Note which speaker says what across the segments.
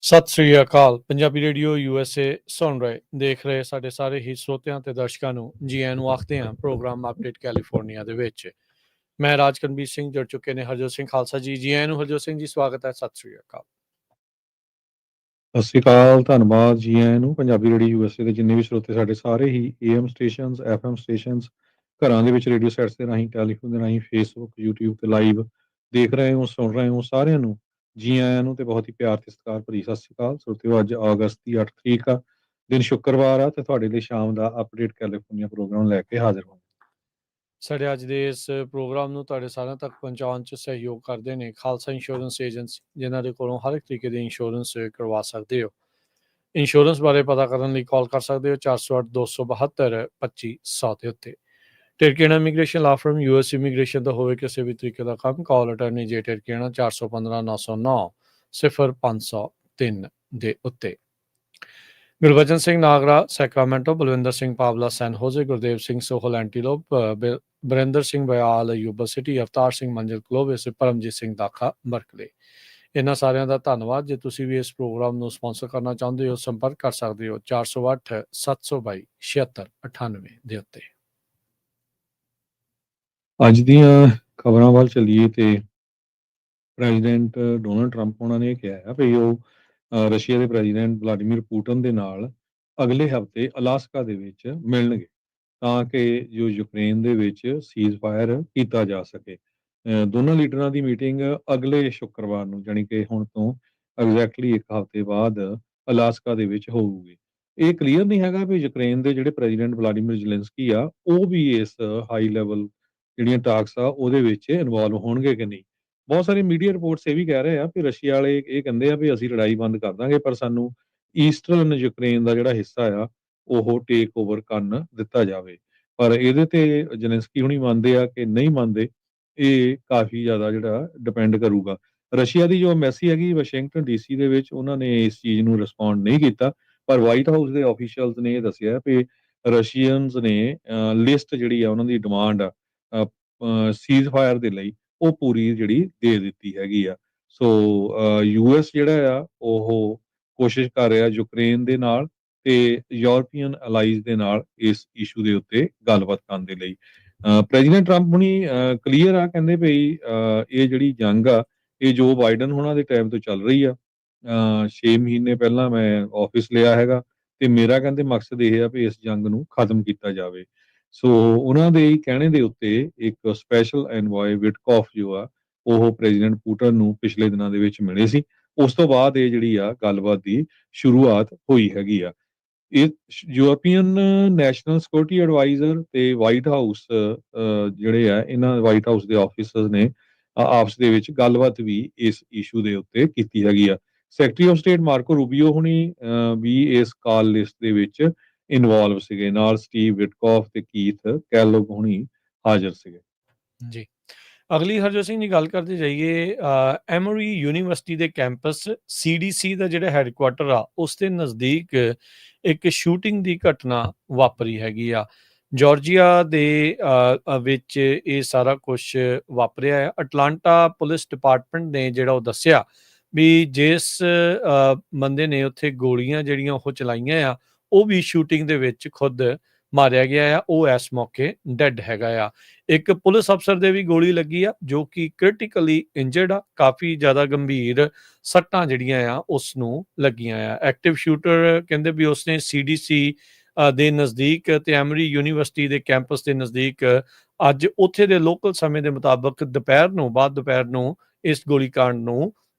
Speaker 1: ਸਤਿ ਸ੍ਰੀ ਅਕਾਲ। Punjabi radio USA ਸੁਣ ਦੇਖ ਰਹੇ ਸਾਡੇ ਸਾਰੇ ਹੀ ਸਰੋਤਿਆਂ ਤੇ ਦਰਸ਼ਕਾਂ ਨੂੰ ਜੀ ਆਇਆਂ ਨੂੰ ਆਖਦੇ ਹਾਂ ਪ੍ਰੋਗਰਾਮ ਅਪਡੇਟ ਕੈਲੀਫੋਰਨੀਆ ਦੇ ਵਿੱਚ। ਮੈਂ ਰਾਜਕਨਵੀਰ ਸਿੰਘ ਜੁੜ ਚੁੱਕੇ ਨੇ ਹਰਜੋਤ ਸਿੰਘ ਖਾਲਸਾ ਜੀ ਆਇਆਂ ਨੂੰ। ਹਰਜੋਤ ਸਿੰਘ ਜੀ ਸਵਾਗਤ ਹੈ। ਸਤਿ ਸ੍ਰੀ ਅਕਾਲ।
Speaker 2: ਸਤਿ ਸ਼੍ਰੀ ਅਕਾਲ, ਧੰਨਵਾਦ ਜੀ ਆਇਆਂ ਨੂੰ। ਪੰਜਾਬੀ ਰੇਡੀਓ USA ਦੇ ਜਿੰਨੇ ਵੀ ਸਰੋਤੇ ਸਾਡੇ ਸਾਰੇ ਹੀ AM ਸਟੇਸ਼ਨਸ, FM ਸਟੇਸ਼ਨਸ, ਘਰਾਂ ਦੇ ਵਿੱਚ ਰੇਡੀਓ ਸੈਟਸ ਦੇ ਰਾਹੀਂ, ਟੈਲੀਫੋਨ ਦੇ ਰਾਹੀਂ, ਫੇਸਬੁੱਕ, YouTube ਤੇ ਲਾਈਵ ਦੇਖ ਰਹੇ ਹੋ, ਸੁਣ ਰਹੇ ਹੋ, ਸਾਰਿਆਂ ਨੂੰ ਜੀ ਆਇਆਂ ਨੂੰ ਤੇ ਬਹੁਤ ਹੀ ਪਿਆਰ ਤੇ ਸਤਿਕਾਰ ਭਰੀ ਸਤਿ ਸ਼੍ਰੀ ਅਕਾਲ। ਸਰੋਤਿਓ, ਅੱਜ ਅਗਸਤ ਦੀ 8 ਤਰੀਕ ਆ, ਦਿਨ ਸ਼ੁੱਕਰਵਾਰ ਆ ਤੇ ਤੁਹਾਡੇ ਲਈ ਸ਼ਾਮ ਦਾ ਅਪਡੇਟ ਕੈਲੀਫੋਰਨੀਆ ਪ੍ਰੋਗਰਾਮ ਲੈ ਕੇ ਹਾਜ਼ਰ ਹਾਂ।
Speaker 1: ਸਾਡੇ ਅੱਜ ਦੇ ਇਸ ਪ੍ਰੋਗਰਾਮ ਨੂੰ ਤੁਹਾਡੇ ਸਾਰਿਆਂ ਤੱਕ ਪਹੁੰਚਾਉਣ 'ਚ ਸਹਿਯੋਗ ਕਰਦੇ ਨੇ ਖਾਲਸਾ ਇੰਸ਼ੋਰੈਂਸ ਏਜੰਸੀ, ਜਿਨ੍ਹਾਂ ਦੇ ਕੋਲੋਂ ਹਰ ਇੱਕ ਤਰੀਕੇ ਦੀ ਇੰਸ਼ੋਰੈਂਸ ਕਰਵਾ ਸਕਦੇ ਹੋ। ਇੰਸ਼ੋਰੈਂਸ ਬਾਰੇ ਪਤਾ ਕਰਨ ਲਈ ਕਾਲ ਕਰ ਸਕਦੇ ਹੋ 408-272-2500 ਦੇ ਉੱਤੇ। ਟਿਰਕੇਣਾ ਇਮੀਗ੍ਰੇਸ਼ਨ ਲਾ ਫਰਮ US ਇਮੀਗ੍ਰੇਸ਼ਨ ਦਾ ਹੋਵੇ ਕਿਸੇ ਵੀ ਤਰੀਕੇ ਦਾ ਕੰਮ, ਕਾਲ ਅਟਰਨੀ ਜੇ ਟਿਰਕੇਣਾ 415-909-0503 ਦੇ ਉੱਤੇ। ਗੁਰਬਚਨ ਸਿੰਘ ਨਾਗਰਾ ਸੈਕਰਾਮੈਂਟੋ, ਬਲਵਿੰਦਰ ਸਿੰਘ ਪਾਵਲਾ ਸੈਨ ਹੋਜ਼ੇ, ਗੁਰਦੇਵ ਸਿੰਘ ਸੋਹਲ ਐਂਟੀਲੋਪ, ਬਰਿੰਦਰ ਸਿੰਘ ਬयाल ਯੂਬਾ ਸਿਟੀ, ਅਵਤਾਰ ਸਿੰਘ ਮੰਜ਼ਿਲ ਕਲੋਵੇਸ, ਪਰਮਜੀਤ ਸਿੰਘ ਦਾਖਾ ਬਰਕਲੇ। ਇਹਨਾਂ ਸਾਰਿਆਂ ਦਾ ਧੰਨਵਾਦ। ਜੇ ਤੁਸੀਂ ਵੀ ਇਸ ਪ੍ਰੋਗਰਾਮ ਨੂੰ ਸਪਾਂਸਰ ਕਰਨਾ ਚਾਹੁੰਦੇ ਹੋ, ਸੰਪਰਕ ਕਰ ਸਕਦੇ ਹੋ 408-722-7698 ਦੇ ਉੱਤੇ।
Speaker 2: ਅੱਜ ਦੀਆਂ ਖਬਰਾਂ ਵੱਲ ਚੱਲੀਏ ਤੇ ਪ੍ਰੈਜ਼ੀਡੈਂਟ ਡੋਨਲਡ ਟਰੰਪ ਉਹਨਾਂ ਨੇ ਕਿਹਾ ਹੈ ਵੀ ਉਹ ਰਸ਼ੀਆ ਦੇ ਪ੍ਰੈਜ਼ੀਡੈਂਟ ਵਲਾਡੀਮੀਰ ਪੁਟਿਨ ਦੇ ਨਾਲ ਅਗਲੇ ਹਫ਼ਤੇ ਅਲਾਸਕਾ ਦੇ ਵਿੱਚ ਮਿਲਣਗੇ ਤਾਂ ਕਿ ਜੋ ਯੂਕਰੇਨ ਦੇ ਵਿੱਚ ਸੀਜ਼ ਫਾਇਰ ਕੀਤਾ ਜਾ ਸਕੇ। ਦੋਨਾਂ ਲੀਡਰਾਂ ਦੀ ਮੀਟਿੰਗ ਅਗਲੇ ਸ਼ੁੱਕਰਵਾਰ ਨੂੰ, ਜਾਣੀ ਕਿ ਹੁਣ ਤੋਂ ਐਗਜ਼ੈਕਟਲੀ ਇੱਕ ਹਫ਼ਤੇ ਬਾਅਦ ਅਲਾਸਕਾ ਦੇ ਵਿੱਚ ਹੋਊਗੀ। ਇਹ ਕਲੀਅਰ ਨਹੀਂ ਹੈਗਾ ਵੀ ਯੂਕਰੇਨ ਦੇ ਜਿਹੜੇ ਪ੍ਰੈਜ਼ੀਡੈਂਟ ਵਲਾਡੀਮੀਰ ਜ਼ੈਲੈਂਸਕੀ ਆ ਉਹ ਵੀ ਇਸ ਹਾਈ ਲੈਵਲ ਜਿਹੜੀਆਂ ਟਾਕਸ ਆ ਉਹਦੇ ਵਿੱਚ ਇਨਵੋਲਵ ਹੋਣਗੇ ਕਿ ਨਹੀਂ। ਬਹੁਤ ਸਾਰੇ ਮੀਡੀਆ ਰਿਪੋਰਟਸ ਇਹ ਵੀ ਕਹਿ ਰਹੇ ਆ ਕਿ ਰਸ਼ੀਆ ਵਾਲੇ ਇਹ ਕਹਿੰਦੇ ਆ ਵੀ ਅਸੀਂ ਲੜਾਈ ਬੰਦ ਕਰ ਦਾਂਗੇ, ਪਰ ਸਾਨੂੰ ਈਸਟਰਨ ਯੂਕਰੇਨ ਦਾ ਜਿਹੜਾ ਹਿੱਸਾ ਆ ਉਹ ਟੇਕ ਓਵਰ ਕਰਨ ਦਿੱਤਾ ਜਾਵੇ। ਪਰ ਇਹਦੇ ਤੇ ਜ਼ੈਲੈਂਸਕੀ ਹੁਣੀ ਮੰਨਦੇ ਆ ਕਿ ਨਹੀਂ ਮੰਨਦੇ, ਇਹ ਕਾਫੀ ਜ਼ਿਆਦਾ ਜਿਹੜਾ ਡਿਪੈਂਡ ਕਰੂਗਾ। ਰਸ਼ੀਆ ਦੀ ਜੋ ਐਮਬੈਸੀ ਹੈਗੀ ਵਾਸ਼ਿੰਗਟਨ DC ਦੇ ਵਿੱਚ, ਉਹਨਾਂ ਨੇ ਇਸ ਚੀਜ਼ ਨੂੰ ਰਿਸਪੌਂਡ ਨਹੀਂ ਕੀਤਾ, ਪਰ ਵਾਈਟ ਹਾਊਸ ਦੇ ਆਫੀਸ਼ੀਅਲਸ ਨੇ ਇਹ ਦੱਸਿਆ ਕਿ ਰਸ਼ੀਅਨਸ ਨੇ ਲਿਸਟ ਜਿਹੜੀ ਆ ਉਹਨਾਂ ਦੀ ਡਿਮਾਂਡ ਆ ਸੀਜ਼ ਫਾਇਰ ਦੇ ਲਈ ਉਹ ਪੂਰੀ ਜਿਹੜੀ ਦੇ ਦਿੱਤੀ ਹੈਗੀ ਆ। ਸੋ US ਜਿਹੜਾ ਆ ਉਹ ਕੋਸ਼ਿਸ਼ ਕਰ ਰਿਹਾ ਯੂਕਰੇਨ ਦੇ ਨਾਲ ਤੇ ਯੂਰਪੀਅਨ ਅਲਾਈਜ਼ ਦੇ ਨਾਲ ਇਸ ਇਸ਼ੂ ਦੇ ਉੱਤੇ ਗੱਲਬਾਤ ਕਰਨ ਦੇ ਲਈ। ਪ੍ਰੈਜ਼ੀਡੈਂਟ ਟਰੰਪ ਹੁਣੀ ਕਲੀਅਰ ਆ, ਕਹਿੰਦੇ ਭਈ ਇਹ ਜਿਹੜੀ ਜੰਗ ਆ ਇਹ ਜੋ ਬਾਈਡਨ ਹੋਣਾ ਦੇ ਟਾਈਮ ਤੋਂ ਚੱਲ ਰਹੀ ਆ। 6 ਮਹੀਨੇ ਪਹਿਲਾਂ ਮੈਂ ਆਫਿਸ ਲਿਆ ਹੈਗਾ ਤੇ ਮੇਰਾ ਕਹਿੰਦੇ ਮਕਸਦ ਇਹ ਆ ਵੀ ਇਸ ਜੰਗ ਨੂੰ ਖਤਮ ਕੀਤਾ ਜਾਵੇ। ਸੋ ਉਹਨਾਂ ਦੇ ਕਹਿਣੇ ਦੇ ਉੱਤੇ ਇੱਕ ਸਪੈਸ਼ਲ ਐਨਵੋਏ ਵਿਟਕੌਫ ਜੋ ਆ ਉਹ ਪ੍ਰੈਜ਼ੀਡੈਂਟ ਪੁਟਿਨ ਨੂੰ ਪਿਛਲੇ ਦਿਨਾਂ ਦੇ ਵਿੱਚ ਮਿਲੇ ਸੀ। ਉਸ ਤੋਂ ਬਾਅਦ ਇਹ ਜਿਹੜੀ ਆ ਗੱਲਬਾਤ ਦੀ ਸ਼ੁਰੂਆਤ ਹੋਈ ਹੈਗੀ ਆ। ਇਹ ਯੂਰਪੀਅਨ ਨੈਸ਼ਨਲ ਸਿਕਿਉਰਿਟੀ ਐਡਵਾਈਜ਼ਰ ਤੇ ਵਾਈਟ ਹਾਊਸ ਜਿਹੜੇ ਆ ਇਹਨਾਂ ਵਾਈਟ ਹਾਊਸ ਦੇ ਆਫੀਸਰਸ ਨੇ ਆਪਸ ਦੇ ਵਿੱਚ ਗੱਲਬਾਤ ਵੀ ਇਸ ਇਸ਼ੂ ਦੇ ਉੱਤੇ ਕੀਤੀ ਹੈਗੀ ਆ। ਸੈਕਟਰੀ ਆਫ ਸਟੇਟ ਮਾਰਕੋ ਰੂਬੀਓ ਹੁਣੀ ਵੀ ਇਸ ਕਾਲ ਲਿਸਟ ਦੇ ਵਿੱਚ ਇਨਵੋਲਵ ਸੀਗੇ, ਨਾਲ ਸਟੀਵ ਵਿਟਕੌਫ ਤੇ ਕੀਥ ਕੈਲੋਗ ਹੁਣੀ ਹਾਜ਼ਰ ਸੀਗੇ।
Speaker 1: ਜੀ, ਅਗਲੀ ਹਰਜੋਤ ਸਿੰਘ ਜੀ ਗੱਲ ਕਰਦੇ ਜਾਈਏ ਐਮੋਰੀ ਯੂਨੀਵਰਸਿਟੀ ਦੇ ਕੈਂਪਸ CDC ਦਾ ਜਿਹੜਾ ਹੈਡਕੁਆਟਰ ਆ ਉਸ ਦੇ ਨਜ਼ਦੀਕ ਇੱਕ ਸ਼ੂਟਿੰਗ ਦੀ ਘਟਨਾ ਵਾਪਰੀ ਹੈਗੀ ਆ। ਜਾਰਜੀਆ ਦੇ ਵਿੱਚ ਇਹ ਸਾਰਾ ਕੁਝ ਵਾਪਰਿਆ ਹੈ। ਅਟਲਾਂਟਾ ਪੁਲਿਸ ਡਿਪਾਰਟਮੈਂਟ ਨੇ ਜਿਹੜਾ ਉਹ ਦੱਸਿਆ ਵੀ ਜਿਸ ਬੰਦੇ ਨੇ ਉੱਥੇ ਗੋਲੀਆਂ ਜਿਹੜੀਆਂ ਉਹ ਚਲਾਈਆਂ ਆ ਉਹ ਵੀ ਸ਼ੂਟਿੰਗ ਦੇ ਵਿੱਚ ਖੁਦ ਮਾਰਿਆ ਗਿਆ ਆ, ਉਹ ਇਸ ਮੌਕੇ ਡੈਡ ਹੈਗਾ ਆ। ਇੱਕ ਪੁਲਿਸ ਅਫਸਰ ਦੇ ਵੀ ਗੋਲੀ ਲੱਗੀ ਆ ਜੋ ਕਿ ਕ੍ਰਿਟੀਕਲੀ ਇੰਜਰਡ ਆ, ਕਾਫੀ ਜ਼ਿਆਦਾ ਗੰਭੀਰ ਸੱਟਾਂ ਜਿਹੜੀਆਂ ਆ ਉਸ ਨੂੰ ਲੱਗੀਆਂ ਆ। ਐਕਟਿਵ ਸ਼ੂਟਰ ਕਹਿੰਦੇ ਵੀ ਉਸਨੇ CDC ਦੇ ਨਜ਼ਦੀਕ ਤੇ ਐਮਰੀ ਯੂਨੀਵਰਸਿਟੀ ਦੇ ਕੈਂਪਸ ਦੇ ਨਜ਼ਦੀਕ ਅੱਜ ਉੱਥੇ ਦੇ ਲੋਕਲ ਸਮੇਂ ਦੇ ਮੁਤਾਬਕ ਬਾਅਦ ਦੁਪਹਿਰ ਨੂੰ ਇਸ ਗੋਲੀਕਾਂਡ ਨੂੰ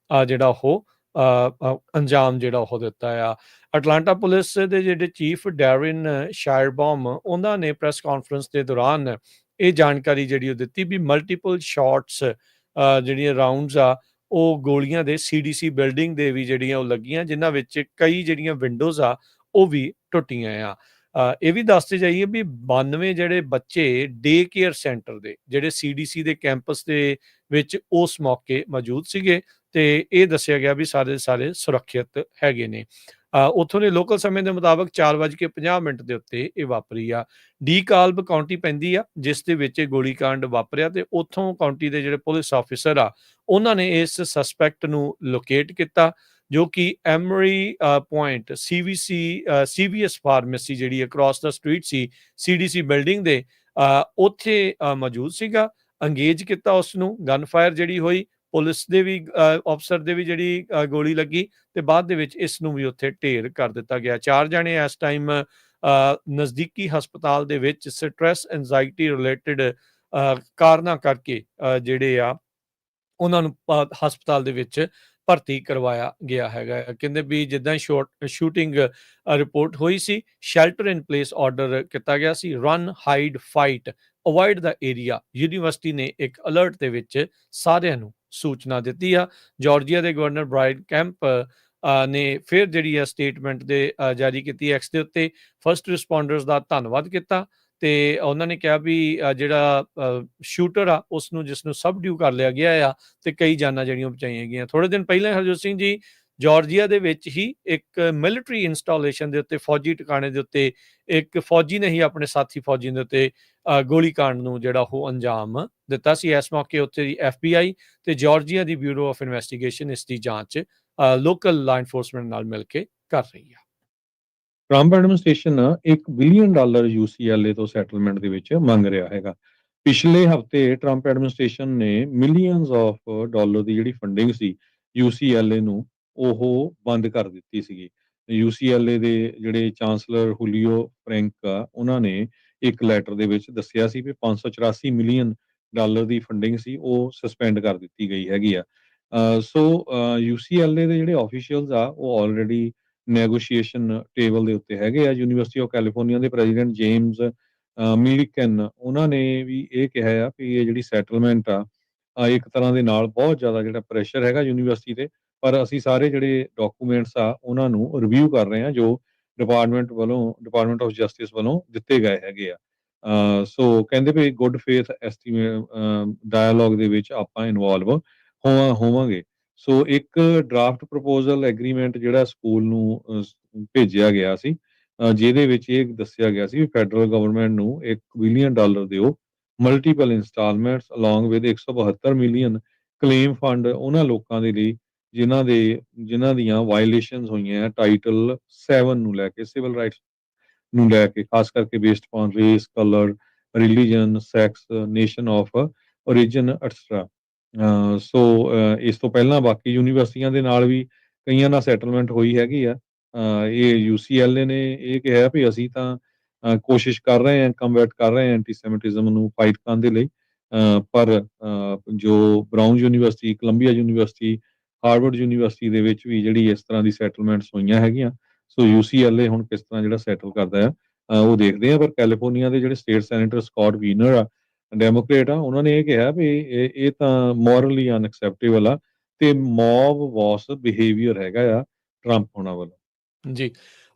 Speaker 1: ਜਿਹੜਾ ਉਹ ਅੰਜਾਮ ਜਿਹੜਾ ਉਹ ਦਿੱਤਾ ਆ। ਅਟਲਾਂਟਾ ਪੁਲਿਸ ਦੇ ਜਿਹੜੇ ਚੀਫ ਡੈਰਿਨ ਸ਼ਾਇਰਬੌਮ ਉਹਨਾਂ ਨੇ ਪ੍ਰੈਸ ਕਾਨਫਰੰਸ ਦੇ ਦੌਰਾਨ ਇਹ ਜਾਣਕਾਰੀ ਜਿਹੜੀ ਉਹ ਦਿੱਤੀ ਵੀ ਮਲਟੀਪਲ ਸ਼ਾਟਸ ਜਿਹੜੀਆਂ ਰਾਉਂਡਸ ਆ ਉਹ ਗੋਲੀਆਂ ਦੇ CDC ਬਿਲਡਿੰਗ ਦੇ ਵੀ ਜਿਹੜੀਆਂ ਉਹ ਲੱਗੀਆਂ, ਜਿਨ੍ਹਾਂ ਵਿੱਚ ਕਈ ਜਿਹੜੀਆਂ ਵਿੰਡੋਜ਼ ਆ ਉਹ ਵੀ ਟੁੱਟੀਆਂ ਆ। ਇਹ ਵੀ ਦੱਸਦੇ ਜਾਈਏ ਵੀ 92 ਜਿਹੜੇ ਬੱਚੇ ਡੇ ਕੇਅਰ ਸੈਂਟਰ ਦੇ ਜਿਹੜੇ CDC ਦੇ ਕੈਂਪਸ ਦੇ ਵਿੱਚ ਉਸ ਮੌਕੇ ਮੌਜੂਦ ਸੀਗੇ ਤੇ ਇਹ ਦੱਸਿਆ ਗਿਆ ਵੀ ਸਾਰੇ ਸੁਰੱਖਿਅਤ ਹੈਗੇ ਨੇ। ਉੱਥੋਂ ਦੇ ਲੋਕਲ ਸਮੇਂ ਦੇ ਮੁਤਾਬਕ 4:50 ਦੇ ਉੱਤੇ ਇਹ ਵਾਪਰੀ ਆ। ਡੀਕਾਲਬ ਕਾਉਂਟੀ ਪੈਂਦੀ ਆ ਜਿਸ ਦੇ ਵਿੱਚ ਇਹ ਗੋਲੀਕਾਂਡ ਵਾਪਰਿਆ ਤੇ ਉੱਥੋਂ ਕਾਉਂਟੀ ਦੇ ਜਿਹੜੇ ਪੁਲਿਸ ਆਫਿਸਰ ਆ ਉਹਨਾਂ ਨੇ ਇਸ ਸਸਪੈਕਟ ਨੂੰ ਲੋਕੇਟ ਕੀਤਾ ਜੋ ਕਿ ਐਮਰੀ ਪੁਆਇੰਟ CVS ਫਾਰਮੇਸੀ ਜਿਹੜੀ ਅਕ੍ਰੋਸ ਦਾ ਸਟਰੀਟ ਸੀ CDC ਬਿਲਡਿੰਗ ਦੇ, ਉੱਥੇ ਮੌਜੂਦ ਸੀਗਾ। ਅੰਗੇਜ ਕੀਤਾ ਉਸ ਨੂੰ, ਗਨ ਫਾਇਰ ਜਿਹੜੀ ਹੋਈ, ਪੁਲਿਸ ਦੇ ਵੀ ਅਫਸਰ ਦੇ ਵੀ ਜਿਹੜੀ ਗੋਲੀ ਲੱਗੀ, ਤੇ ਬਾਅਦ ਦੇ ਵਿੱਚ ਇਸ ਨੂੰ ਵੀ ਉੱਥੇ ਢੇਰ ਕਰ ਦਿੱਤਾ ਗਿਆ। 4 ਜਣੇ ਇਸ ਟਾਈਮ ਨਜ਼ਦੀਕੀ ਹਸਪਤਾਲ ਦੇ ਵਿੱਚ ਸਟ੍ਰੈਸ ਐਂਜ਼ਾਈਟੀ ਰਿਲੇਟਡ ਕਾਰਨਾਂ ਕਰਕੇ ਜਿਹੜੇ ਆ ਉਹਨਾਂ ਨੂੰ ਹਸਪਤਾਲ ਦੇ ਵਿੱਚ ਭਰਤੀ ਕਰਵਾਇਆ ਗਿਆ ਹੈਗਾ। ਕਹਿੰਦੇ ਵੀ ਜਿੱਦਾਂ ਹੀ ਸ਼ੂਟਿੰਗ ਰਿਪੋਰਟ ਹੋਈ ਸੀ, ਸ਼ੈਲਟਰ ਇਨ ਪਲੇਸ ਆਰਡਰ ਕੀਤਾ ਗਿਆ ਸੀ, ਰਨ ਹਾਈਡ ਫਾਈਟ ਅਵੋਇਡ ਦਾ ਏਰੀਆ। ਯੂਨੀਵਰਸਿਟੀ ਨੇ ਇੱਕ ਅਲਰਟ ਦੇ ਵਿੱਚ ਸਾਰਿਆਂ ਨੂੰ ਸੂਚਨਾ ਦਿੱਤੀ ਆ। ਜਾਰਜੀਆ ਦੇ ਗਵਰਨਰ ਬ੍ਰਾਇਨ ਕੈਂਪ ਨੇ ਫਿਰ ਜਿਹੜੀ ਆ ਸਟੇਟਮੈਂਟ ਦੇ ਜਾਰੀ ਕੀਤੀ ਐਕਸ ਦੇ ਉੱਤੇ, ਫਸਟ ਰਿਸਪੌਂਡਰਸ ਦਾ ਧੰਨਵਾਦ ਕੀਤਾ, ਤੇ ਉਹਨਾਂ ਨੇ ਕਿਹਾ ਵੀ ਜਿਹੜਾ ਸ਼ੂਟਰ ਆ ਉਸ ਨੂੰ, ਜਿਸ ਨੂੰ ਸਬਡਿਊ ਕਰ ਲਿਆ ਗਿਆ ਆ, ਤੇ ਕਈ ਜਾਨਾਂ ਜਿਹੜੀਆਂ ਬਚਾਈਆਂ ਗਈਆਂ। ਥੋੜੇ ਦਿਨ ਪਹਿਲਾਂ ਹਰਜੋਤ ਸਿੰਘ ਜੀ, ਜਾਰਜੀਆ ਦੇ ਵਿੱਚ ਹੀ ਇੱਕ ਮਿਲਟਰੀ ਇੰਸਟਾਲੇਸ਼ਨ ਦੇ ਉੱਤੇ, ਫੌਜੀ ਟਿਕਾਣੇ ਦੇ ਉੱਤੇ, ਇੱਕ ਫੌਜੀ ਨੇ ਹੀ ਆਪਣੇ ਸਾਥੀ ਫੌਜੀ ਦੇ ਉੱਤੇ ਗੋਲੀकांड ਨੂੰ ਜਿਹੜਾ ਉਹ ਅੰਜਾਮ ਦਿੱਤਾ ਸੀ। ਇਸ ਮੌਕੇ ਉੱਤੇ ਦੀ FBI ਤੇ Georgia the bureau of investigation ਇਸ ਦੀ ਜਾਂਚ ਲੋਕਲ ਲਾ ਇਨਫੋਰਸਮੈਂਟ ਨਾਲ ਮਿਲ ਕੇ ਕਰ ਰਹੀ ਆ।
Speaker 2: ਟਰੰਪ ਐਡਮਿਨਿਸਟ੍ਰੇਸ਼ਨ $1 ਬਿਲੀਅਨ UCLA ਤੋਂ ਸੈਟਲਮੈਂਟ ਦੇ ਵਿੱਚ ਮੰਗ ਰਿਹਾ ਹੈਗਾ। ਪਿਛਲੇ ਹਫ਼ਤੇ ਟਰੰਪ ਐਡਮਿਨਿਸਟ੍ਰੇਸ਼ਨ ਨੇ ਮਿਲੀਅਨਸ ਆਫ ਡਾਲਰ ਦੀ ਜਿਹੜੀ ਫੰਡਿੰਗ ਸੀ UCLA ਨੂੰ, ਉਹ ਬੰਦ ਕਰ ਦਿੱਤੀ ਸੀਗੀ। UCLA ਦੇ ਜਿਹੜੇ ਚਾਂਸਲਰ ਹੁਲੀਓ ਫਰੈਂਕ ਆ, ਉਹਨਾਂ ਨੇ ਇੱਕ ਲੈਟਰ ਦੇ ਵਿੱਚ ਦੱਸਿਆ ਸੀ ਵੀ $584 ਮਿਲੀਅਨ ਦੀ ਫੰਡਿੰਗ ਸੀ, ਉਹ ਸਸਪੈਂਡ ਕਰ ਦਿੱਤੀ ਗਈ ਹੈਗੀ ਆ। ਸੋ UCLA ਦੇ ਜਿਹੜੇ ਆਫੀਸ਼ੀਅਲਸ ਆ, ਉਹ ਆਲਰੇਡੀ ਨੈਗੋਸ਼ੀਏਸ਼ਨ ਟੇਬਲ ਦੇ ਉੱਤੇ ਹੈਗੇ ਆ। ਯੂਨੀਵਰਸਿਟੀ ਆਫ ਕੈਲੀਫੋਰਨੀਆ ਦੇ ਪ੍ਰੈਜ਼ੀਡੈਂਟ ਜੇਮਸ ਮਿਲਕਨ, ਉਹਨਾਂ ਨੇ ਵੀ ਇਹ ਕਿਹਾ ਆ ਵੀ ਇਹ ਜਿਹੜੀ ਸੈਟਲਮੈਂਟ ਆ, ਇੱਕ ਤਰ੍ਹਾਂ ਦੇ ਨਾਲ ਬਹੁਤ ਜ਼ਿਆਦਾ ਜਿਹੜਾ ਪ੍ਰੈਸ਼ਰ ਹੈਗਾ ਯੂਨੀਵਰਸਿਟੀ ਤੇ, ਪਰ ਅਸੀਂ ਸਾਰੇ ਜਿਹੜੇ ਡਾਕੂਮੈਂਟਸ ਆ ਉਹਨਾਂ ਨੂੰ ਰਿਵਿਊ ਕਰ ਰਹੇ ਹਾਂ ਜੋ ਡਿਪਾਰਟਮੈਂਟ ਆਫ ਜਸਟਿਸ ਵੱਲੋਂ ਦਿੱਤੇ ਗਏ ਹੈਗੇ ਆ। ਸੋ ਕਹਿੰਦੇ ਵੀ ਗੁੱਡ ਫੇਥ ਡਾਇalogue ਦੇ ਵਿੱਚ ਆਪਾਂ ਇਨਵੋਲਵ ਹੋਵਾਂਗੇ। ਸੋ ਇੱਕ ਡਰਾਫਟ ਪ੍ਰਪੋਜ਼ਲ ਐਗਰੀਮੈਂਟ ਜਿਹੜਾ ਸਕੂਲ ਨੂੰ ਭੇਜਿਆ ਗਿਆ ਸੀ, ਜਿਹਦੇ ਵਿੱਚ ਇਹ ਦੱਸਿਆ ਗਿਆ ਸੀ ਵੀ ਫੈਡਰਲ ਗਵਰਨਮੈਂਟ ਨੂੰ $1 ਬਿਲੀਅਨ ਦਿਓ, multiple instalments along with 172 million claim fund ਉਹਨਾਂ ਲੋਕਾਂ ਦੇ ਲਈ ਜਿਨ੍ਹਾਂ ਦੀਆਂ ਵਾਇਲੇਸ਼ਨਸ ਹੋਈਆਂ ਟਾਈਟਲ 7 ਨੂੰ ਲੈ ਕੇ, ਸਿਵਲ ਰਾਈਟਸ ਨੂੰ ਲੈ ਕੇ, ਖਾਸ ਕਰਕੇ based on race, colour, religion, sex, nation of origin etcetera. So ਇਸ ਤੋਂ ਪਹਿਲਾਂ ਬਾਕੀ ਯੂਨੀਵਰਸਿਟੀਆਂ ਦੇ ਨਾਲ ਵੀ ਕਈਆਂ ਨਾਲ ਸੈਟਲਮੈਂਟ ਹੋਈ ਹੈਗੀ ਆ। ਇਹ UCLA ਨੇ ਇਹ ਕਿਹਾ ਵੀ ਅਸੀਂ ਤਾਂ ਕੋਸ਼ਿਸ਼ ਕਰ ਰਹੇ ਹਾਂ, ਕੰਬੈਟ ਕਰ ਰਹੇ ਹਾਂ ਐਂਟੀਸੈਮਿਟਿਜ਼ਮ ਨੂੰ ਫਾਈਟ ਕਰਨ ਦੇ ਲਈ, ਪਰ ਜੋ Brown University, Columbia University, Harvard University ਦੇ ਵਿੱਚ ਵੀ ਜਿਹੜੀ ਇਸ ਤਰ੍ਹਾਂ ਦੀ ਸੈਟਲਮੈਂਟਸ ਹੋਈਆਂ ਹੈਗੀਆਂ। ਸੋ UCLA ਹੁਣ ਕਿਸ ਤਰ੍ਹਾਂ ਜਿਹੜਾ ਸੈਟਲ ਕਰਦਾ ਆ, ਉਹ ਦੇਖਦੇ ਆ। ਪਰ ਕੈਲੀਫੋਰਨੀਆ ਦੇ ਜਿਹੜੇ ਸਟੇਟ ਸੈਨੇਟਰ ਸਕਾਟ ਵੀਨਰ ਆ, ਡੈਮੋਕ੍ਰੇਟ ਆ, ਉਹਨਾਂ ਨੇ ਇਹ ਕਿਹਾ ਵੀ ਇਹ ਤਾਂ ਮੋਰਲੀ ਅਨਐਕਸੈਪਟੇਬਲ ਆ ਤੇ ਮੌਬ ਵਾਸ ਬਿਹੇਵੀਅਰ ਹੈਗਾ ਆ ਟਰੰਪ ਹੋਣਾ ਵੱਲੋਂ।
Speaker 1: ਜੀ,